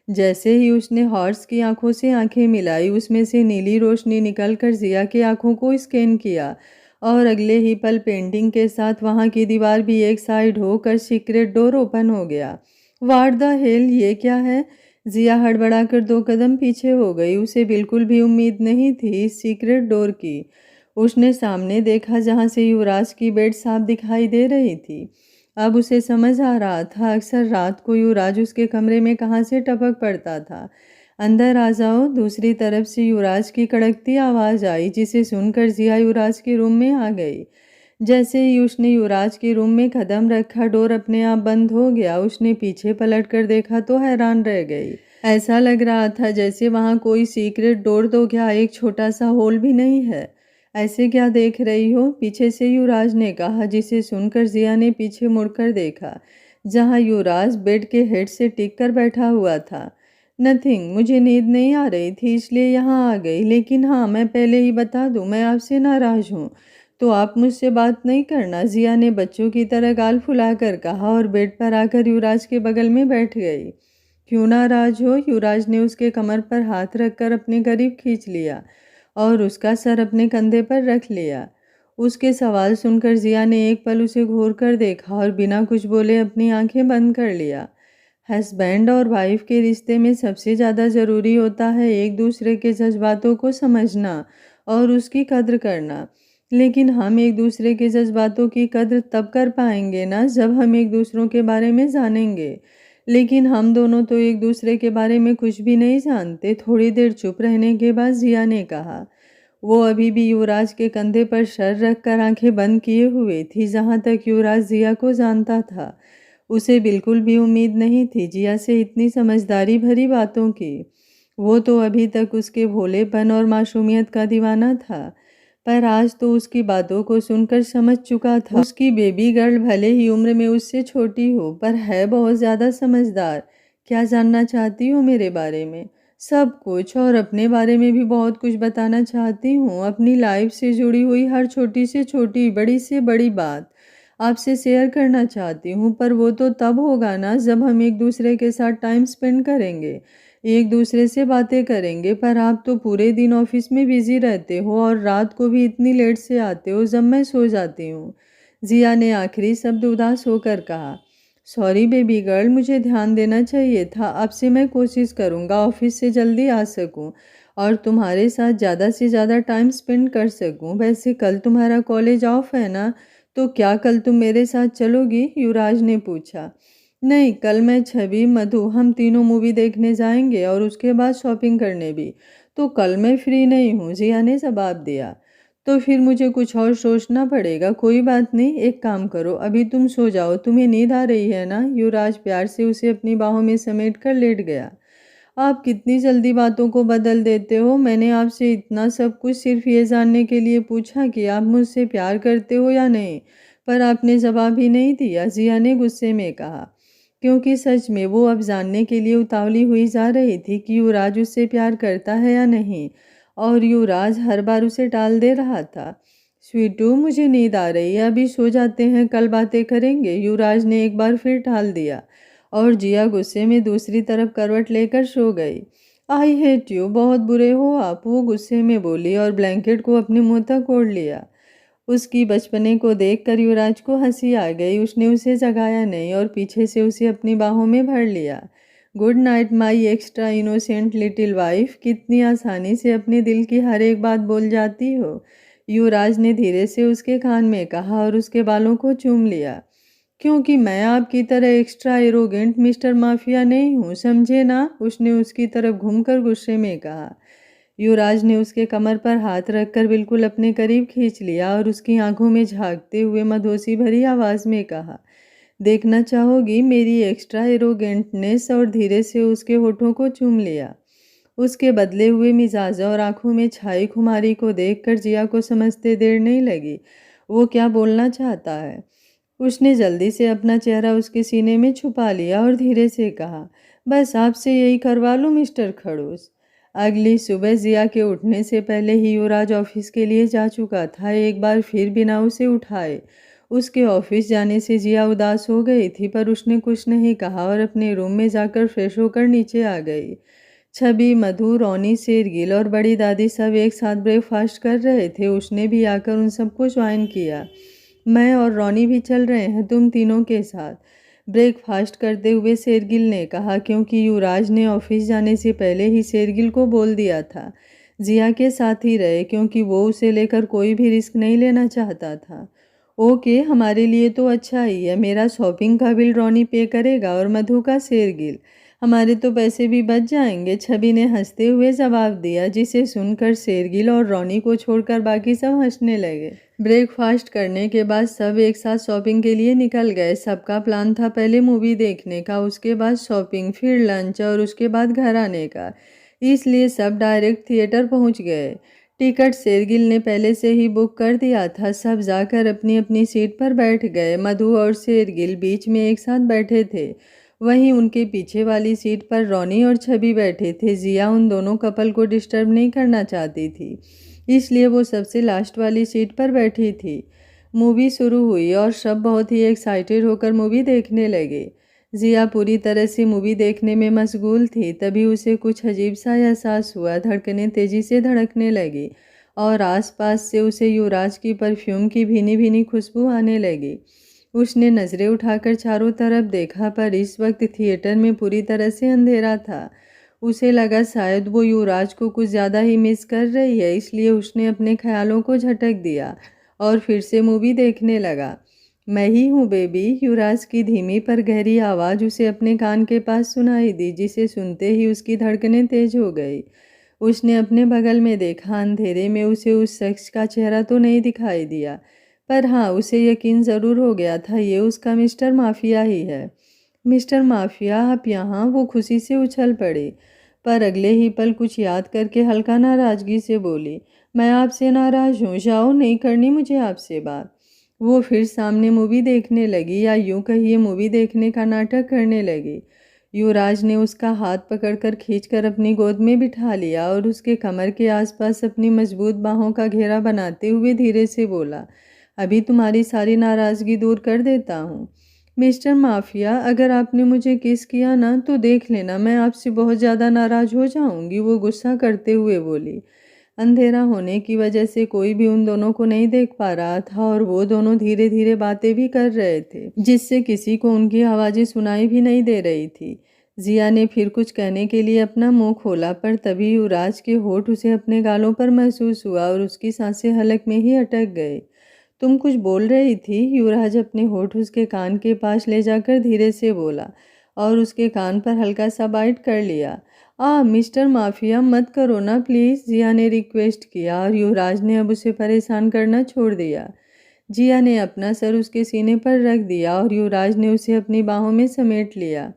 जैसे ही उसने हॉर्स की आंखों से आंखें मिलाई, उसमें से नीली रोशनी निकलकर जिया की आंखों को स्कैन किया और अगले ही पल पेंटिंग के साथ वहां की दीवार भी एक साइड होकर सीक्रेट डोर ओपन हो गया। व्हाट द हेल, ये क्या है? जिया हड़बड़ाकर 2 कदम पीछे हो गई। उसे बिल्कुल भी उम्मीद नहीं थी इस सीक्रेट डोर की। उसने सामने देखा जहां से युवराज की बेड साफ दिखाई दे रही थी। अब उसे समझ आ रहा था अक्सर रात को युवराज उसके कमरे में कहाँ से टपक पड़ता था। अंदर आ जाओ। दूसरी तरफ से युवराज की कड़कती आवाज़ आई, जिसे सुनकर जिया युवराज के रूम में आ गई। जैसे ही उसने युवराज के रूम में कदम रखा डोर अपने आप बंद हो गया। उसने पीछे पलट कर देखा तो हैरान रह गई। ऐसा लग रहा था जैसे वहाँ कोई सीक्रेट डोर तो क्या एक छोटा सा होल भी नहीं है। ऐसे क्या देख रही हो? पीछे से युवराज ने कहा, जिसे सुनकर जिया ने पीछे मुड़कर देखा जहाँ युवराज बेड के हेड से टिक कर बैठा हुआ था। नथिंग, मुझे नींद नहीं आ रही थी इसलिए यहाँ आ गई। लेकिन हाँ, मैं पहले ही बता दूँ, मैं आपसे नाराज़ हूँ तो आप मुझसे बात नहीं करना। जिया ने बच्चों की तरह गाल फुलाकर कहा और बेड पर आकर युवराज के बगल में बैठ गई। क्यों नाराज हो? युवराज ने उसके कमर पर हाथ रखकर अपने करीब खींच लिया और उसका सर अपने कंधे पर रख लिया। उसके सवाल सुनकर जिया ने एक पल उसे घूर कर देखा और बिना कुछ बोले अपनी आंखें बंद कर लिया। हस्बैंड और वाइफ के रिश्ते में सबसे ज़्यादा ज़रूरी होता है एक दूसरे के जज्बातों को समझना और उसकी कद्र करना। लेकिन हम एक दूसरे के जज्बातों की कद्र तब कर पाएंगे ना जब हम एक दूसरों के बारे में जानेंगे। लेकिन हम दोनों तो एक दूसरे के बारे में कुछ भी नहीं जानते। थोड़ी देर चुप रहने के बाद जिया ने कहा। वो अभी भी युवराज के कंधे पर सर रखकर आंखें बंद किए हुए थी। जहाँ तक युवराज जिया को जानता था, उसे बिल्कुल भी उम्मीद नहीं थी जिया से इतनी समझदारी भरी बातों की। वो तो अभी तक उसके भोलेपन और मासूमियत का दीवाना था, पर आज तो उसकी बातों को सुनकर समझ चुका था। उसकी बेबी गर्ल भले ही उम्र में उससे छोटी हो, पर है बहुत ज़्यादा समझदार। क्या जानना चाहती हो मेरे बारे में? सब कुछ, और अपने बारे में भी बहुत कुछ बताना चाहती हूँ। अपनी लाइफ से जुड़ी हुई हर छोटी से छोटी, बड़ी से बड़ी बात आपसे शेयर करना चाहती हूँ। पर वो तो तब होगा ना जब हम एक दूसरे के साथ टाइम स्पेंड करेंगे, एक दूसरे से बातें करेंगे। पर आप तो पूरे दिन ऑफिस में बिजी रहते हो और रात को भी इतनी लेट से आते हो जब मैं सो जाती हूँ। जिया ने आखिरी शब्द उदास होकर कहा। सॉरी बेबी गर्ल, मुझे ध्यान देना चाहिए था। अब से मैं कोशिश करूँगा ऑफिस से जल्दी आ सकूँ और तुम्हारे साथ ज़्यादा से ज़्यादा टाइम स्पेंड कर सकूँ। वैसे कल तुम्हारा कॉलेज ऑफ है ना, तो क्या कल तुम मेरे साथ चलोगी? युवराज ने पूछा। नहीं, कल मैं, छवि, मधु, हम तीनों मूवी देखने जाएंगे और उसके बाद शॉपिंग करने भी। तो कल मैं फ्री नहीं हूँ, जिया ने जवाब दिया। तो फिर मुझे कुछ और सोचना पड़ेगा। कोई बात नहीं, एक काम करो, अभी तुम सो जाओ। तुम्हें नींद आ रही है ना? युवराज प्यार से उसे अपनी बाहों में समेट कर लेट गया। आप कितनी जल्दी बातों को बदल देते हो। मैंने आपसे इतना सब कुछ सिर्फ ये जानने के लिए पूछा कि आप मुझसे प्यार करते हो या नहीं, पर आपने जवाब ही नहीं दिया, जिया ने गुस्से में कहा। क्योंकि सच में वो अब जानने के लिए उतावली हुई जा रही थी कि युवराज उससे प्यार करता है या नहीं, और युवराज हर बार उसे टाल दे रहा था। स्वीटू, मुझे नींद आ रही है, अभी सो जाते हैं, कल बातें करेंगे, युवराज ने एक बार फिर टाल दिया और जिया गुस्से में दूसरी तरफ करवट लेकर सो गई। आई हेट यू, बहुत बुरे हो आप, वो गुस्से में बोली और ब्लैंकेट को अपने मुंह तक ओढ़ लिया। उसकी बचपने को देखकर युवराज को हंसी आ गई। उसने उसे जगाया नहीं और पीछे से उसे अपनी बाहों में भर लिया। Good night my extra innocent little wife, कितनी आसानी से अपने दिल की हर एक बात बोल जाती हो, युवराज ने धीरे से उसके कान में कहा और उसके बालों को चूम लिया। क्योंकि मैं आपकी तरह एक्स्ट्रा एरोगेंट मिस्टर माफिया नहीं हूँ, समझे ना? उसने उसकी तरफ घूमकर गुस्से में कहा। युवराज ने उसके कमर पर हाथ रखकर बिल्कुल अपने करीब खींच लिया और उसकी आंखों में झांकते हुए मधोसी भरी आवाज़ में कहा, देखना चाहोगी मेरी एक्स्ट्रा एरोगेंटनेस? और धीरे से उसके होठों को चूम लिया। उसके बदले हुए मिजाज और आंखों में छाई खुमारी को देखकर जिया को समझते देर नहीं लगी वो क्या बोलना चाहता है। उसने जल्दी से अपना चेहरा उसके सीने में छुपा लिया और धीरे से कहा, बस आपसे यही करवा लूँ मिस्टर खड़ूस। अगली सुबह जिया के उठने से पहले ही युवराज ऑफिस के लिए जा चुका था। एक बार फिर बिना उसे उठाए उसके ऑफिस जाने से जिया उदास हो गई थी, पर उसने कुछ नहीं कहा और अपने रूम में जाकर फ्रेश होकर नीचे आ गई। छवि, मधु, रोनी, शेरगिल और बड़ी दादी सब एक साथ ब्रेकफास्ट कर रहे थे। उसने भी आकर उन सबको ज्वाइन किया। मैं और रोनी भी चल रहे हैं तुम तीनों के साथ, ब्रेकफास्ट करते हुए शेरगिल ने कहा, क्योंकि युवराज ने ऑफिस जाने से पहले ही शेरगिल को बोल दिया था जिया के साथ ही रहे, क्योंकि वो उसे लेकर कोई भी रिस्क नहीं लेना चाहता था। ओके, हमारे लिए तो अच्छा ही है। मेरा शॉपिंग का बिल रोनी पे करेगा और मधु का शेरगिल। हमारे तो पैसे भी बच जाएंगे, छवि ने हंसते हुए जवाब दिया, जिसे सुनकर शेरगिल और रोनी को छोड़कर बाकी सब हंसने लगे। ब्रेकफास्ट करने के बाद सब एक साथ शॉपिंग के लिए निकल गए। सबका प्लान था पहले मूवी देखने का, उसके बाद शॉपिंग, फिर लंच और उसके बाद घर आने का। इसलिए सब डायरेक्ट थिएटर पहुंच गए। टिकट शेरगिल ने पहले से ही बुक कर दिया था। सब जाकर अपनी अपनी सीट पर बैठ गए। मधु और शेरगिल बीच में एक साथ बैठे थे, वहीं उनके पीछे वाली सीट पर रोनी और छवि बैठे थे। जिया उन दोनों कपल को डिस्टर्ब नहीं करना चाहती थी, इसलिए वो सबसे लास्ट वाली सीट पर बैठी थी। मूवी शुरू हुई और सब बहुत ही एक्साइटेड होकर मूवी देखने लगे। जिया पूरी तरह से मूवी देखने में मशगूल थी। तभी उसे कुछ अजीब सा एहसास हुआ। धड़कनें तेजी से धड़कने लगी और आसपास से उसे युवराज की परफ्यूम की भीनी भीनी खुशबू आने लगी। उसने नज़रें उठाकर चारों तरफ देखा, पर इस वक्त थिएटर में पूरी तरह से अंधेरा था। उसे लगा शायद वो युवराज को कुछ ज़्यादा ही मिस कर रही है, इसलिए उसने अपने ख्यालों को झटक दिया और फिर से मूवी देखने लगा। मैं ही हूँ बेबी, युवराज की धीमी पर गहरी आवाज़ उसे अपने कान के पास सुनाई दी, जिसे सुनते ही उसकी धड़कनें तेज हो गई। उसने अपने बगल में देखा। अंधेरे में उसे उस शख्स का चेहरा तो नहीं दिखाई दिया, पर हाँ, उसे यकीन ज़रूर हो गया था ये उसका मिस्टर माफिया ही है। मिस्टर माफिया, आप यहाँ? वो खुशी से उछल पड़े, पर अगले ही पल कुछ याद करके हल्का नाराज़गी से बोली, मैं आपसे नाराज़ हूँ, जाओ, नहीं करनी मुझे आपसे बात। वो फिर सामने मूवी देखने लगी, या यूं कहिए मूवी देखने का नाटक करने लगी। युवराज ने उसका हाथ पकड़कर खींचकर अपनी गोद में बिठा लिया और उसके कमर के आसपास अपनी मजबूत बाहों का घेरा बनाते हुए धीरे से बोला, अभी तुम्हारी सारी नाराज़गी दूर कर देता हूँ। मिस्टर माफिया, अगर आपने मुझे किस किया ना, तो देख लेना मैं आपसे बहुत ज़्यादा नाराज़ हो जाऊंगी, वो गुस्सा करते हुए बोली। अंधेरा होने की वजह से कोई भी उन दोनों को नहीं देख पा रहा था और वो दोनों धीरे धीरे बातें भी कर रहे थे, जिससे किसी को उनकी आवाज़ें सुनाई भी नहीं दे रही थी। जिया ने फिर कुछ कहने के लिए अपना मुंह खोला, पर तभी युवराज के होठ उसे अपने गालों पर महसूस हुआ और उसकी सांसें हलक में ही अटक गए। तुम कुछ बोल रही थी? युवराज अपने होठ उसके कान के पास ले जाकर धीरे से बोला और उसके कान पर हल्का सा बाइट कर लिया। मिस्टर माफिया, मत करो ना प्लीज़, जिया ने रिक्वेस्ट किया और युवराज ने अब उसे परेशान करना छोड़ दिया। जिया ने अपना सर उसके सीने पर रख दिया और युवराज ने उसे अपनी बाहों में समेट लिया।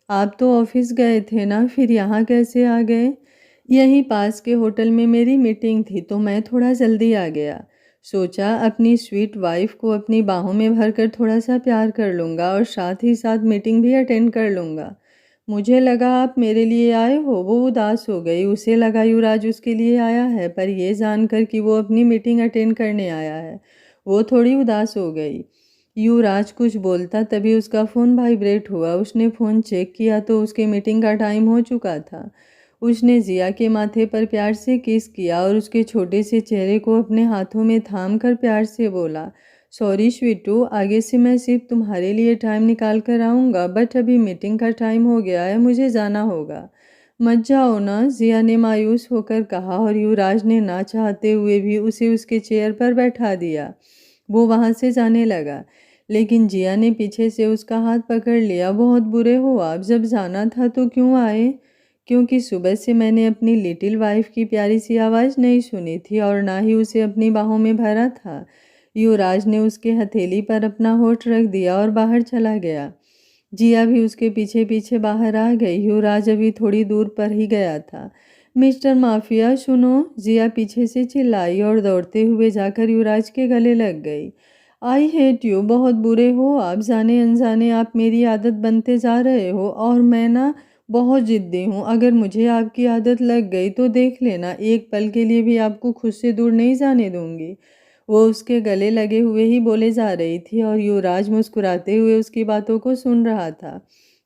आप तो ऑफिस गए थे ना, फिर यहाँ कैसे आ गए? यहीं पास के होटल में मेरी मीटिंग थी तो मैं थोड़ा जल्दी आ गया। सोचा अपनी स्वीट वाइफ को अपनी बाहों में भरकर थोड़ा सा प्यार कर लूँगा और साथ ही साथ मीटिंग भी अटेंड कर लूँगा। मुझे लगा आप मेरे लिए आए हो। वो उदास हो गई। उसे लगा युवराज उसके लिए आया है, पर यह जानकर कि वो अपनी मीटिंग अटेंड करने आया है, वो थोड़ी उदास हो गई। युवराज कुछ बोलता तभी उसका फ़ोन वाइब्रेट हुआ। उसने फ़ोन चेक किया तो उसके मीटिंग का टाइम हो चुका था। उसने जिया के माथे पर प्यार से किस किया और उसके छोटे से चेहरे को अपने हाथों में थाम कर प्यार से बोला, सॉरी स्वीटू, आगे से मैं सिर्फ तुम्हारे लिए टाइम निकाल कर आऊँगा, बट अभी मीटिंग का टाइम हो गया है, मुझे जाना होगा। मत जाओ ना, जिया ने मायूस होकर कहा और युवराज ने ना चाहते हुए भी उसे उसके चेयर पर बैठा दिया। वो वहाँ से जाने लगा, लेकिन जिया ने पीछे से उसका हाथ पकड़ लिया। बहुत बुरे हो आप, जब जाना था तो क्यों आए? क्योंकि सुबह से मैंने अपनी लिटिल वाइफ की प्यारी सी आवाज़ नहीं सुनी थी और ना ही उसे अपनी बाहों में भरा था। युवराज ने उसके हथेली पर अपना होठ रख दिया और बाहर चला गया। जिया भी उसके पीछे पीछे बाहर आ गई। युवराज अभी थोड़ी दूर पर ही गया था। मिस्टर माफिया सुनो, जिया पीछे से चिल्लाई और दौड़ते हुए जाकर युवराज के गले लग गई। आई हेट यू, बहुत बुरे हो आप, जाने अनजाने आप मेरी आदत बनते जा रहे हो और मैं ना बहुत ज़िद्दी हूँ। अगर मुझे आपकी आदत लग गई तो देख लेना, एक पल के लिए भी आपको खुद से दूर नहीं जाने दूंगी। वो उसके गले लगे हुए ही बोले जा रही थी और युवराज मुस्कुराते हुए उसकी बातों को सुन रहा था।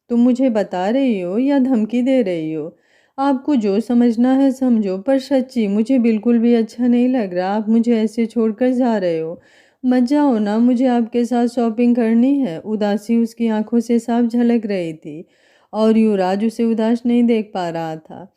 तुम मुझे बता रही हो या धमकी दे रही हो? आपको जो समझना है समझो, पर सच्ची मुझे बिल्कुल भी अच्छा नहीं लग रहा। आप मुझे ऐसे छोड़कर जा रहे हो। मत जाओ ना, मुझे आपके साथ शॉपिंग करनी है। उदासी उसकी आंखों से साफ झलक रही थी और युवराज उसे उदास नहीं देख पा रहा था।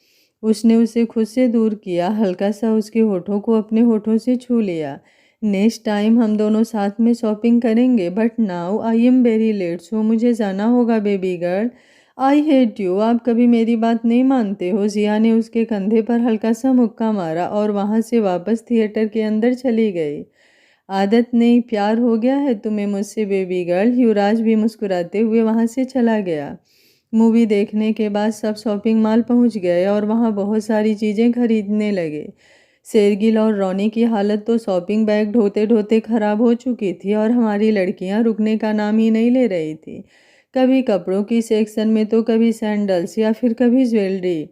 उसने उसे खुद से दूर किया, हल्का सा उसके होठों को अपने होठों से छू लिया। नेक्स्ट टाइम हम दोनों साथ में शॉपिंग करेंगे, but now I am very late, so मुझे जाना होगा baby girl. I hate you, आप कभी मेरी बात नहीं मानते हो। जिया ने उसके कंधे पर हल्का सा मुक्का मारा और वहाँ से वापस थिएटर के अंदर चली गई। आदत नहीं, प्यार हो गया है तुम्हें मुझसे बेबी गर्ल। युवराज भी मुस्कुराते हुए वहाँ से चला गया। मूवी देखने के बाद सब शॉपिंग मॉल पहुँच गए और वहाँ बहुत सारी चीज़ें खरीदने लगे। शेरगिल और रॉनी की हालत तो शॉपिंग बैग ढोते ढोते खराब हो चुकी थी और हमारी लड़कियां रुकने का नाम ही नहीं ले रही थी। कभी कपड़ों की सेक्शन में तो कभी सैंडल्स या फिर कभी ज्वेलरी।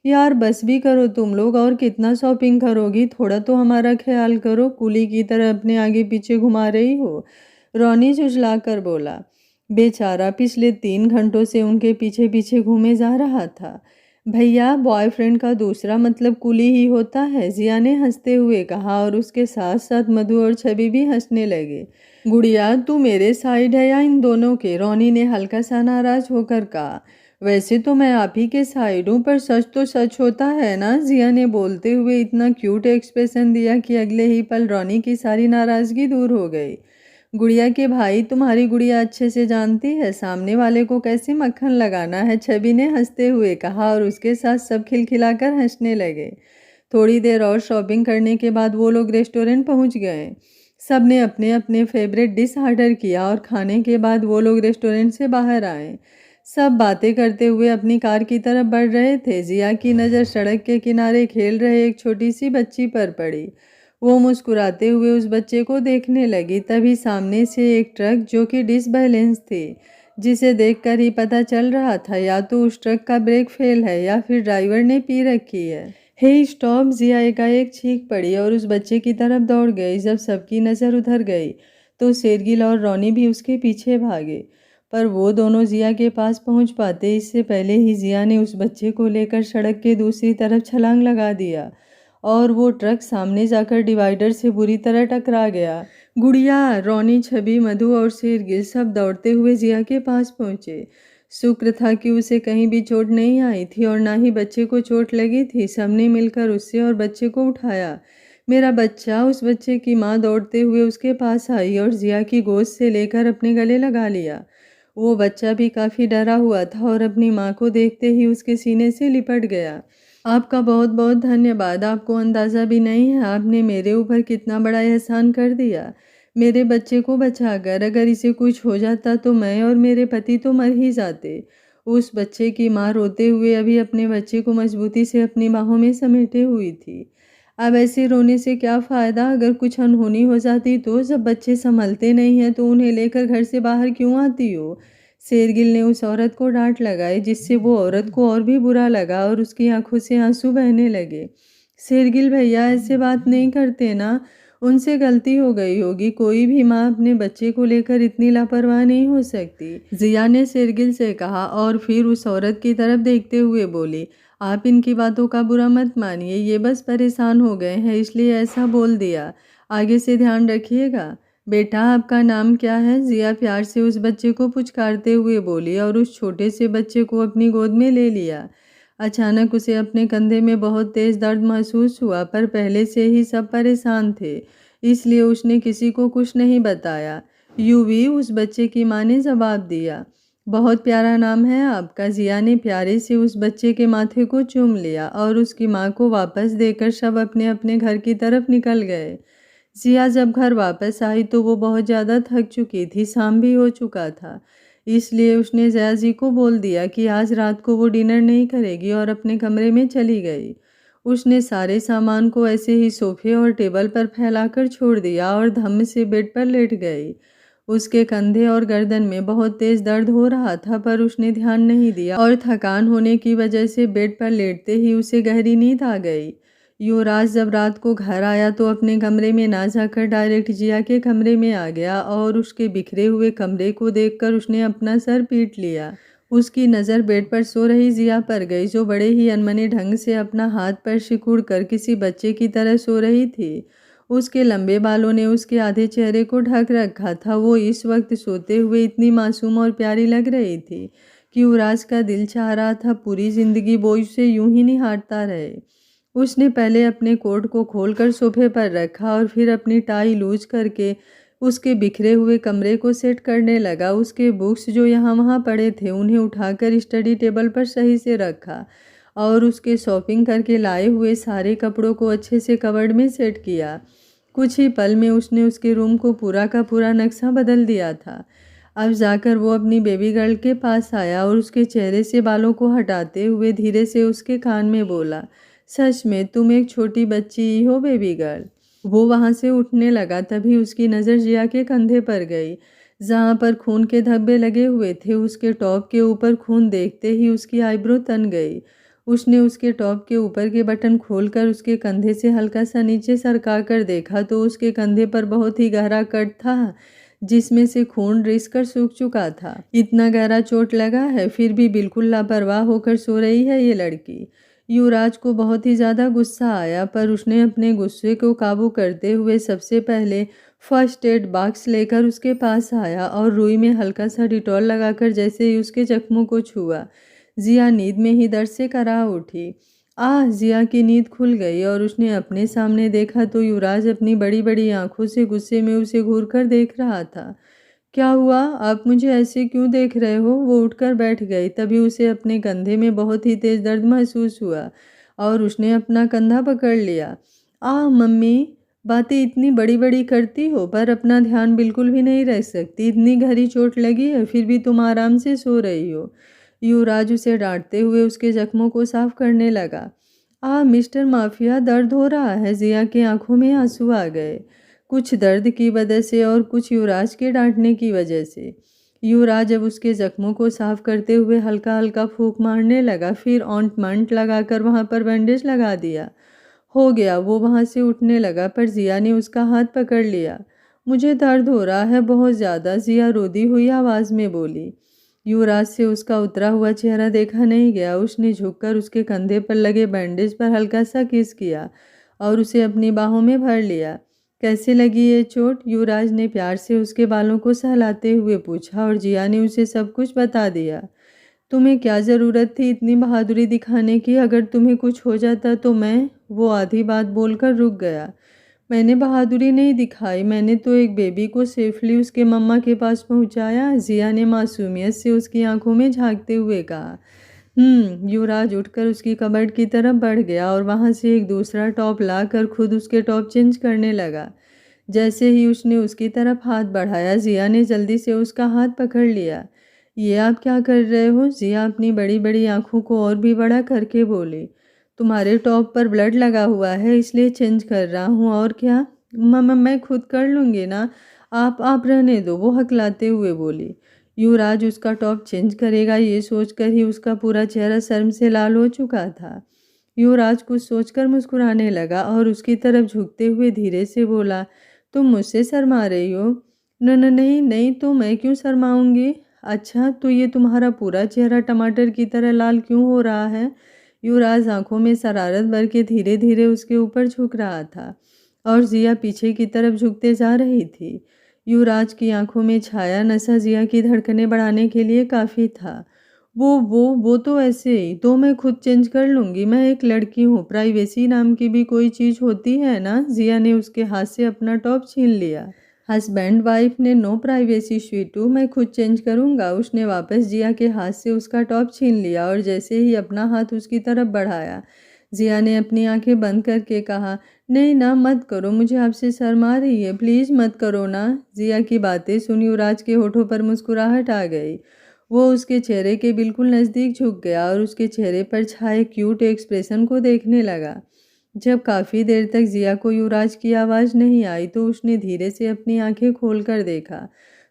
यार बस भी करो तुम लोग, और कितना शॉपिंग करोगी? थोड़ा तो हमारा ख्याल करो, कुली की तरह अपने आगे पीछे घुमा रही हो। रॉनी झुंझला कर बोला। बेचारा पिछले 3 घंटों से उनके पीछे पीछे घूमे जा रहा था। भैया, बॉयफ्रेंड का दूसरा मतलब कुली ही होता है, जिया ने हंसते हुए कहा और उसके साथ साथ मधु और छवि भी हंसने लगे। गुड़िया, तू मेरे साइड है या इन दोनों के? रोनी ने हल्का सा नाराज होकर कहा। वैसे तो मैं आप ही के साइड हूँ, पर सच तो सच होता है ना, जिया ने बोलते हुए इतना क्यूट एक्सप्रेशन दिया कि अगले ही पल रोनी की सारी नाराजगी दूर हो गई। गुड़िया के भाई, तुम्हारी गुड़िया अच्छे से जानती है सामने वाले को कैसे मक्खन लगाना है, छवि ने हंसते हुए कहा और उसके साथ सब खिलखिलाकर हंसने लगे। थोड़ी देर और शॉपिंग करने के बाद वो लोग रेस्टोरेंट पहुंच गए। सब ने अपने अपने फेवरेट डिश ऑर्डर किया और खाने के बाद वो लोग रेस्टोरेंट से बाहर आए। सब बातें करते हुए अपनी कार की तरफ बढ़ रहे थे। जिया की नज़र सड़क के किनारे खेल रहे एक छोटी सी बच्ची पर पड़ी। वो मुस्कुराते हुए उस बच्चे को देखने लगी। तभी सामने से एक ट्रक, जो कि डिसबैलेंस थी, जिसे देखकर ही पता चल रहा था या तो उस ट्रक का ब्रेक फेल है या फिर ड्राइवर ने पी रखी है। हे स्टॉप! जिया एकाएक चीख पड़ी और उस बच्चे की तरफ दौड़ गई। जब सबकी नज़र उधर गई तो शेरगिल और रोनी भी उसके पीछे भागे, पर वो दोनों जिया के पास पहुंच पाते इससे पहले ही जिया ने उस बच्चे को लेकर सड़क के दूसरी तरफ छलांग लगा दिया और वो ट्रक सामने जाकर डिवाइडर से बुरी तरह टकरा गया। गुड़िया, रोनी, छवि, मधु और शेरगिल सब दौड़ते हुए जिया के पास पहुंचे। शुक्र था कि उसे कहीं भी चोट नहीं आई थी और ना ही बच्चे को चोट लगी थी। सबने मिलकर उससे और बच्चे को उठाया। मेरा बच्चा! उस बच्चे की माँ दौड़ते हुए उसके पास आई और जिया की गोद से लेकर अपने गले लगा लिया। वो बच्चा भी काफ़ी डरा हुआ था और अपनी माँ को देखते ही उसके सीने से लिपट गया। आपका बहुत बहुत धन्यवाद। आपको अंदाज़ा भी नहीं है आपने मेरे ऊपर कितना बड़ा एहसान कर दिया, मेरे बच्चे को बचाकर। अगर इसे कुछ हो जाता तो मैं और मेरे पति तो मर ही जाते। उस बच्चे की माँ रोते हुए अभी अपने बच्चे को मजबूती से अपनी बाहों में समेटे हुई थी। अब ऐसे रोने से क्या फ़ायदा? अगर कुछ अनहोनी हो जाती तो? जब बच्चे संभलते नहीं हैं तो उन्हें लेकर घर से बाहर क्यों आती हो? शेरगिल ने उस औरत को डांट लगाई, जिससे वो औरत को और भी बुरा लगा और उसकी आंखों से आंसू बहने लगे। शेरगिल भैया, ऐसे बात नहीं करते ना, उनसे गलती हो गई होगी। कोई भी माँ अपने बच्चे को लेकर इतनी लापरवाह नहीं हो सकती, जिया ने शेरगिल से कहा और फिर उस औरत की तरफ देखते हुए बोली, आप इनकी बातों का बुरा मत मानिए, ये बस परेशान हो गए हैं इसलिए ऐसा बोल दिया। आगे से ध्यान रखिएगा। बेटा, आपका नाम क्या है? जिया प्यार से उस बच्चे को पुचकारते हुए बोली और उस छोटे से बच्चे को अपनी गोद में ले लिया। अचानक उसे अपने कंधे में बहुत तेज दर्द महसूस हुआ, पर पहले से ही सब परेशान थे, इसलिए उसने किसी को कुछ नहीं बताया। यूवी, उस बच्चे की माँ ने जवाब दिया। बहुत प्यारा नाम है आपका। जिया ने प्यारे से उस बच्चे के माथे को चूम लिया और उसकी माँ को वापस देकर सब अपने अपने घर की तरफ निकल गए। जिया जब घर वापस आई तो वो बहुत ज़्यादा थक चुकी थी, शाम भी हो चुका था। इसलिए उसने जया जी को बोल दिया कि आज रात को वो डिनर नहीं करेगी और अपने कमरे में चली गई। उसने सारे सामान को ऐसे ही सोफे और टेबल पर फैलाकर छोड़ दिया और धम्म से बेड पर लेट गई। उसके कंधे और गर्दन में बहुत तेज दर्द हो रहा था, पर उसने ध्यान नहीं दिया और थकान होने की वजह से बेड पर लेटते ही उसे गहरी नींद आ गई। युवराज जब रात को घर आया तो अपने कमरे में ना जाकर डायरेक्ट जिया के कमरे में आ गया और उसके बिखरे हुए कमरे को देखकर उसने अपना सर पीट लिया। उसकी नज़र बेड पर सो रही जिया पर गई, जो बड़े ही अनमने ढंग से अपना हाथ पर सिकुड़ कर किसी बच्चे की तरह सो रही थी। उसके लंबे बालों ने उसके आधे चेहरे को ढक रखा था। वो इस वक्त सोते हुए इतनी मासूम और प्यारी लग रही थी कि युवराज का दिल चाह रहा था पूरी जिंदगी वो उसे यूं ही निहारता रहे। उसने पहले अपने कोट को खोलकर सोफे पर रखा और फिर अपनी टाई लूज करके उसके बिखरे हुए कमरे को सेट करने लगा। उसके बुक्स जो यहाँ वहाँ पड़े थे उन्हें उठाकर स्टडी टेबल पर सही से रखा और उसके शॉपिंग करके लाए हुए सारे कपड़ों को अच्छे से कबर्ड में सेट किया। कुछ ही पल में उसने उसके रूम को पूरा का पूरा नक्शा बदल दिया था। अब जाकर वो अपनी बेबी गर्ल के पास आया और उसके चेहरे से बालों को हटाते हुए धीरे से उसके कान में बोला, सच में तुम एक छोटी बच्ची ही हो बेबी गर्ल। वो वहाँ से उठने लगा, तभी उसकी नज़र जिया के कंधे पर गई, जहाँ पर खून के धब्बे लगे हुए थे। उसके टॉप के ऊपर खून देखते ही उसकी आईब्रो तन गई। उसने उसके टॉप के ऊपर के बटन खोलकर उसके कंधे से हल्का सा नीचे सरका कर देखा तो उसके कंधे पर बहुत ही गहरा कट था, जिसमें से खून रिस कर सूख चुका था। इतना गहरा चोट लगा है, फिर भी बिल्कुल लापरवाह होकर सो रही है ये लड़की। युवराज को बहुत ही ज़्यादा गुस्सा आया, पर उसने अपने गुस्से को काबू करते हुए सबसे पहले फर्स्ट एड बॉक्स लेकर उसके पास आया और रुई में हल्का सा डिटॉल लगाकर जैसे ही उसके जख्मों को छुआ, जिया नींद में ही दर्द से करा उठी। जिया की नींद खुल गई और उसने अपने सामने देखा तो युवराज अपनी बड़ी बड़ी आंखों से गुस्से में उसे घूर कर देख रहा था। क्या हुआ? आप मुझे ऐसे क्यों देख रहे हो? वो उठकर बैठ गई। तभी उसे अपने कंधे में बहुत ही तेज दर्द महसूस हुआ और उसने अपना कंधा पकड़ लिया। मम्मी, बातें इतनी बड़ी बड़ी करती हो पर अपना ध्यान बिल्कुल भी नहीं रख सकती। इतनी गहरी चोट लगी है, फिर भी तुम आराम से सो रही हो। युवराज उसे डांटते हुए उसके जख्मों को साफ करने लगा। मिस्टर माफिया, दर्द हो रहा है। जिया की आंखों में आंसू आ गए, कुछ दर्द की वजह से और कुछ युवराज के डांटने की वजह से। युवराज अब उसके जख्मों को साफ करते हुए हल्का हल्का फूंक मारने लगा, फिर ऑइंटमेंट लगाकर वहां पर बैंडेज लगा दिया। हो गया। वो वहां से उठने लगा, पर जिया ने उसका हाथ पकड़ लिया। मुझे दर्द हो रहा है बहुत ज़्यादा, जिया रोती हुई आवाज़ में बोली। युवराज से उसका उतरा हुआ चेहरा देखा नहीं गया। उसने झुककर उसके कंधे पर लगे बैंडेज पर हल्का सा किस किया और उसे अपनी बाहों में भर लिया। कैसे लगी ये चोट? युवराज ने प्यार से उसके बालों को सहलाते हुए पूछा और जिया ने उसे सब कुछ बता दिया। तुम्हें क्या ज़रूरत थी इतनी बहादुरी दिखाने की? अगर तुम्हें कुछ हो जाता तो मैं... वो आधी बात बोलकर रुक गया। मैंने बहादुरी नहीं दिखाई, मैंने तो एक बेबी को सेफली उसके मम्मा के पास पहुंचाया। जिया ने मासूमियत से उसकी आंखों में झांकते हुए कहा। युवराज उठकर उसकी कबर्ड की तरफ बढ़ गया और वहां से एक दूसरा टॉप लाकर खुद उसके टॉप चेंज करने लगा। जैसे ही उसने उसकी तरफ हाथ बढ़ाया, जिया ने जल्दी से उसका हाथ पकड़ लिया। ये आप क्या कर रहे हो? जिया अपनी बड़ी बड़ी आंखों को और भी बड़ा करके बोली। तुम्हारे टॉप पर ब्लड लगा हुआ है, इसलिए चेंज कर रहा हूँ। और क्या? मम्मा, मैं खुद कर लूँगी ना, आप रहने दो, वो हकलाते हुए बोली। युवराज उसका टॉप चेंज करेगा ये सोचकर ही उसका पूरा चेहरा शर्म से लाल हो चुका था। युवराज कुछ सोचकर मुस्कुराने लगा और उसकी तरफ झुकते हुए धीरे से बोला, तुम मुझसे शर्मा रही हो? नहीं नहीं, तो मैं क्यों शर्माऊंगी? अच्छा, तो ये तुम्हारा पूरा चेहरा टमाटर की तरह लाल क्यों हो रहा है? युवराज आंखों में शरारत भर के धीरे धीरे उसके ऊपर झुक रहा था और जिया पीछे की तरफ झुकते जा रही थी। युवराज की आंखों में छाया नशा जिया की धड़कनें बढ़ाने के लिए काफ़ी था। वो तो ऐसे ही, तो मैं खुद चेंज कर लूँगी, मैं एक लड़की हूँ, प्राइवेसी नाम की भी कोई चीज़ होती है ना? जिया ने उसके हाथ से अपना टॉप छीन लिया। हस्बैंड वाइफ ने नो प्राइवेसी स्वीटू, मैं खुद चेंज करूँगा। उसने वापस जिया के हाथ से उसका टॉप छीन लिया और जैसे ही अपना हाथ उसकी तरफ बढ़ाया, जिया ने अपनी आंखें बंद करके कहा, नहीं ना, मत करो, मुझे आपसे शर्म आ रही है, प्लीज़ मत करो ना। जिया की बातें सुन युवराज के होठों पर मुस्कुराहट आ गई। वो उसके चेहरे के बिल्कुल नज़दीक झुक गया और उसके चेहरे पर छाए क्यूट एक्सप्रेशन को देखने लगा। जब काफ़ी देर तक जिया को युवराज की आवाज़ नहीं आई तो उसने धीरे से अपनी आंखें खोलकर देखा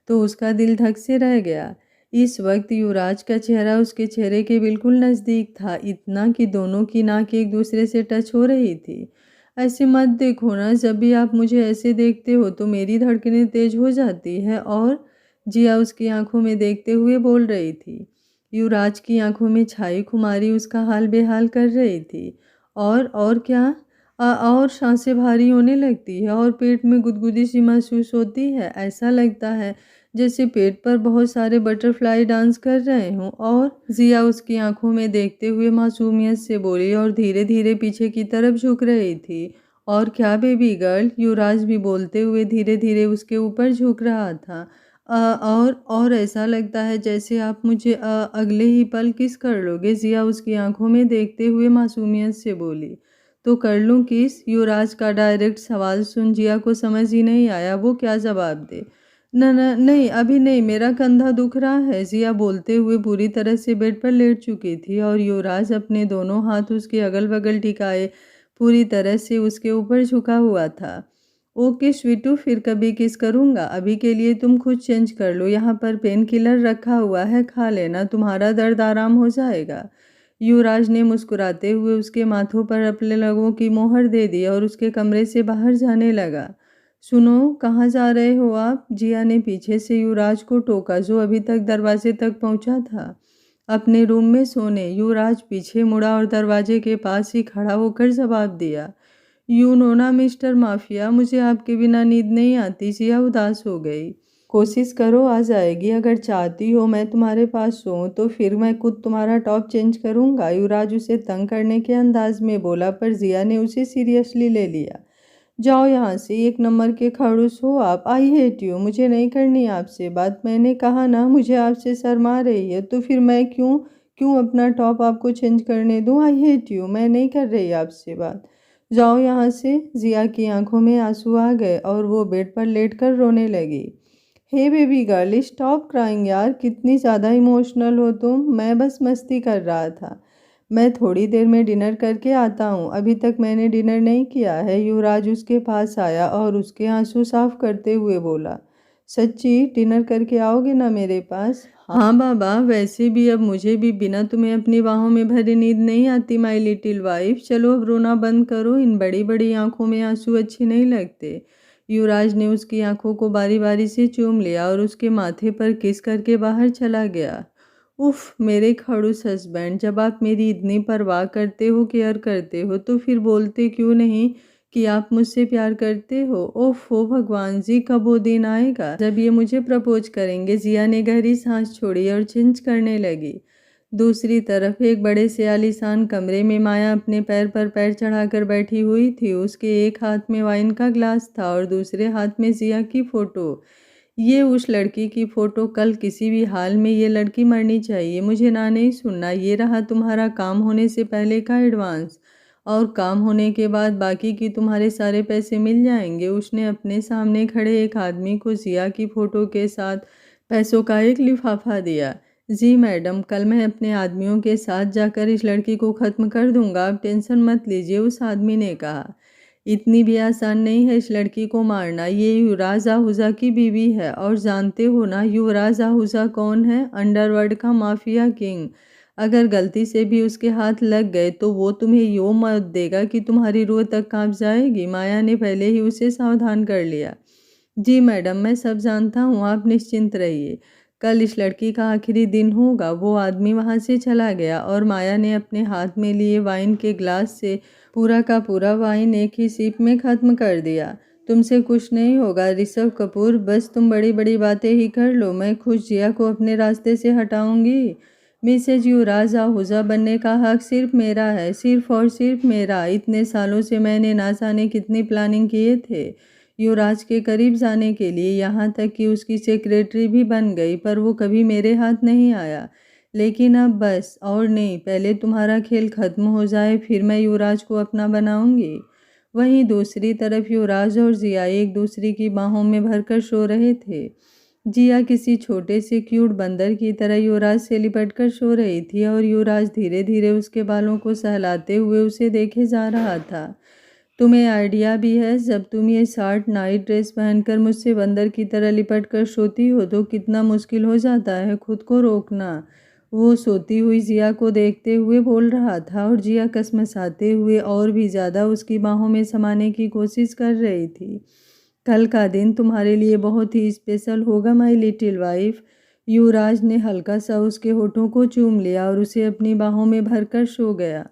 तो उसका दिल धक से रह गया। इस वक्त युवराज का चेहरा उसके चेहरे के बिल्कुल नज़दीक था, इतना कि दोनों की नाक एक दूसरे से टच हो रही थी। ऐसे मत देखो ना, जब भी आप मुझे ऐसे देखते हो तो मेरी धड़कनें तेज हो जाती है। और जिया उसकी आंखों में देखते हुए बोल रही थी। युवराज की आंखों में छाई खुमारी उसका हाल बेहाल कर रही थी। और क्या? और सांसें भारी होने लगती है और पेट में गुदगुदी सी महसूस होती है। ऐसा लगता है जैसे पेट पर बहुत सारे बटरफ्लाई डांस कर रहे हों। और जिया उसकी आंखों में देखते हुए मासूमियत से बोली और धीरे धीरे पीछे की तरफ झुक रही थी। और क्या बेबी गर्ल? युवराज भी बोलते हुए धीरे धीरे उसके ऊपर झुक रहा था। और ऐसा लगता है जैसे आप मुझे अगले ही पल किस कर लोगे। जिया उसकी आंखों में देखते हुए मासूमियत से बोली। तो कर लूँ किस? युवराज का डायरेक्ट सवाल सुन जिया को समझ ही नहीं आया वो क्या जवाब दे। न न नहीं, अभी नहीं, मेरा कंधा दुख रहा है। जिया बोलते हुए पूरी तरह से बेड पर लेट चुकी थी और युवराज अपने दोनों हाथ उसके अगल बगल टिकाए पूरी तरह से उसके ऊपर झुका हुआ था। ओके स्वीटू, फिर कभी किस करूँगा, अभी के लिए तुम खुद चेंज कर लो, यहाँ पर पेन किलर रखा हुआ है, खा लेना, तुम्हारा दर्द आराम हो जाएगा। युवराज ने मुस्कुराते हुए उसके माथों पर अपने लगों की मोहर दे दी और उसके कमरे से बाहर जाने लगा। सुनो, कहाँ जा रहे हो आप? जिया ने पीछे से युवराज को टोका, जो अभी तक दरवाजे तक पहुंचा था। अपने रूम में सोने। युवराज पीछे मुड़ा और दरवाजे के पास ही खड़ा होकर जवाब दिया, यूँ नो ना मिस्टर माफिया, मुझे आपके बिना नींद नहीं आती। जिया उदास हो गई। कोशिश करो, आ जाएगी। अगर चाहती हो मैं तुम्हारे पास सोऊं तो फिर मैं खुद तुम्हारा टॉप चेंज करूंगा। युवराज उसे तंग करने के अंदाज में बोला, पर जिया ने उसे सीरियसली ले लिया। जाओ यहाँ से, एक नंबर के खड़ूस हो आप। आई हेट यू, मुझे नहीं करनी आपसे बात। मैंने कहा ना, मुझे आपसे शर्म आ रही है, तो फिर मैं क्यों क्यों अपना टॉप आपको चेंज करने दूँ? आई हेट यू, मैं नहीं कर रही आपसे बात। जाओ यहाँ से। जिया की आंखों में आंसू आ गए और वो बेड पर लेटकर रोने लगी। हे बेबी गर्ल, स्टॉप क्राइंग यार, कितनी ज़्यादा इमोशनल हो तुम। मैं बस मस्ती कर रहा था। मैं थोड़ी देर में डिनर करके आता हूँ। अभी तक मैंने डिनर नहीं किया है। युवराज उसके पास आया और उसके आंसू साफ करते हुए बोला, सच्ची डिनर करके आओगे ना मेरे पास? हाँ बाबा, वैसे भी अब मुझे भी बिना तुम्हें अपनी बाहों में भरे नींद नहीं आती माई लिटिल वाइफ। चलो अब रोना बंद करो, इन बड़ी बड़ी आंखों में आंसू अच्छे नहीं लगते। युवराज ने उसकी आंखों को बारी बारी से चूम लिया और उसके माथे पर किस करके बाहर चला गया। उफ, मेरे खड़ूस हस्बैंड, जब आप मेरी इतनी परवाह करते हो, केयर करते हो, तो फिर बोलते क्यों नहीं कि आप मुझसे प्यार करते हो? ओफो भगवान जी, कब वो दिन आएगा जब ये मुझे प्रपोज करेंगे? जिया ने गहरी सांस छोड़ी और चिंच करने लगी। दूसरी तरफ एक बड़े से आलीशान कमरे में माया अपने पैर पर पैर चढ़ाकर बैठी हुई थी। उसके एक हाथ में वाइन का ग्लास था और दूसरे हाथ में जिया की फोटो। ये उस लड़की की फ़ोटो। कल किसी भी हाल में ये लड़की मरनी चाहिए। मुझे ना नहीं सुनना। ये रहा तुम्हारा काम होने से पहले का एडवांस, और काम होने के बाद बाकी की तुम्हारे सारे पैसे मिल जाएंगे। उसने अपने सामने खड़े एक आदमी को जिया की फ़ोटो के साथ पैसों का एक लिफाफा दिया। जी मैडम, कल मैं अपने आदमियों के साथ जाकर इस लड़की को ख़त्म कर दूंगा, आप टेंशन मत लीजिए, उस आदमी ने कहा। इतनी भी आसान नहीं है इस लड़की को मारना। ये युवराज आहूजा की बीवी है, और जानते हो ना युवराज आहूजा कौन है? अंडरवर्ल्ड का माफिया किंग। अगर गलती से भी उसके हाथ लग गए तो वो तुम्हें यूं मौत देगा कि तुम्हारी रूह तक कांप जाएगी। माया ने पहले ही उसे सावधान कर लिया। जी मैडम, मैं सब जानता हूँ, आप निश्चिंत रहिए। कल इस लड़की का आखिरी दिन होगा। वो आदमी वहाँ से चला गया और माया ने अपने हाथ में लिए वाइन के ग्लास से पूरा का पूरा वाइन एक ही सीप में ख़त्म कर दिया। तुमसे कुछ नहीं होगा ऋषभ कपूर, बस तुम बड़ी बड़ी बातें ही कर लो। मैं खुद जिया को अपने रास्ते से हटाऊंगी। मिसेज युवराज आहूजा बनने का हक सिर्फ मेरा है, सिर्फ और सिर्फ मेरा। इतने सालों से मैंने ना जाने कितनी प्लानिंग किए थे युवराज के करीब जाने के लिए, यहाँ तक कि उसकी सेक्रेटरी भी बन गई, पर वो कभी मेरे हाथ नहीं आया। लेकिन अब बस और नहीं, पहले तुम्हारा खेल खत्म हो जाए, फिर मैं युवराज को अपना बनाऊंगी। वहीं दूसरी तरफ युवराज और जिया एक दूसरे की बाहों में भरकर सो रहे थे। जिया किसी छोटे से क्यूट बंदर की तरह युवराज से लिपट कर सो रही थी और युवराज धीरे धीरे उसके बालों को सहलाते हुए उसे देखे जा रहा था। तुम्हें आइडिया भी है, जब तुम ये शॉर्ट नाइट ड्रेस पहनकर मुझसे बंदर की तरह लिपट कर सोती हो तो कितना मुश्किल हो जाता है खुद को रोकना। वो सोती हुई जिया को देखते हुए बोल रहा था और जिया कसमसाते हुए और भी ज़्यादा उसकी बाहों में समाने की कोशिश कर रही थी। कल का दिन तुम्हारे लिए बहुत ही स्पेशल होगा माई लिटिल वाइफ। युवराज ने हल्का सा उसके होठों को चूम लिया और उसे अपनी बाहों में भरकर सो गया।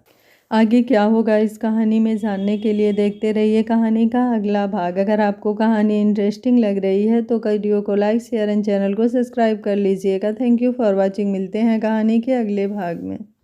आगे क्या होगा इस कहानी में जानने के लिए देखते रहिए कहानी का अगला भाग। अगर आपको कहानी इंटरेस्टिंग लग रही है तो वीडियो को लाइक शेयर एंड चैनल को सब्सक्राइब कर लीजिएगा। Thank you for watching. मिलते हैं कहानी के अगले भाग में।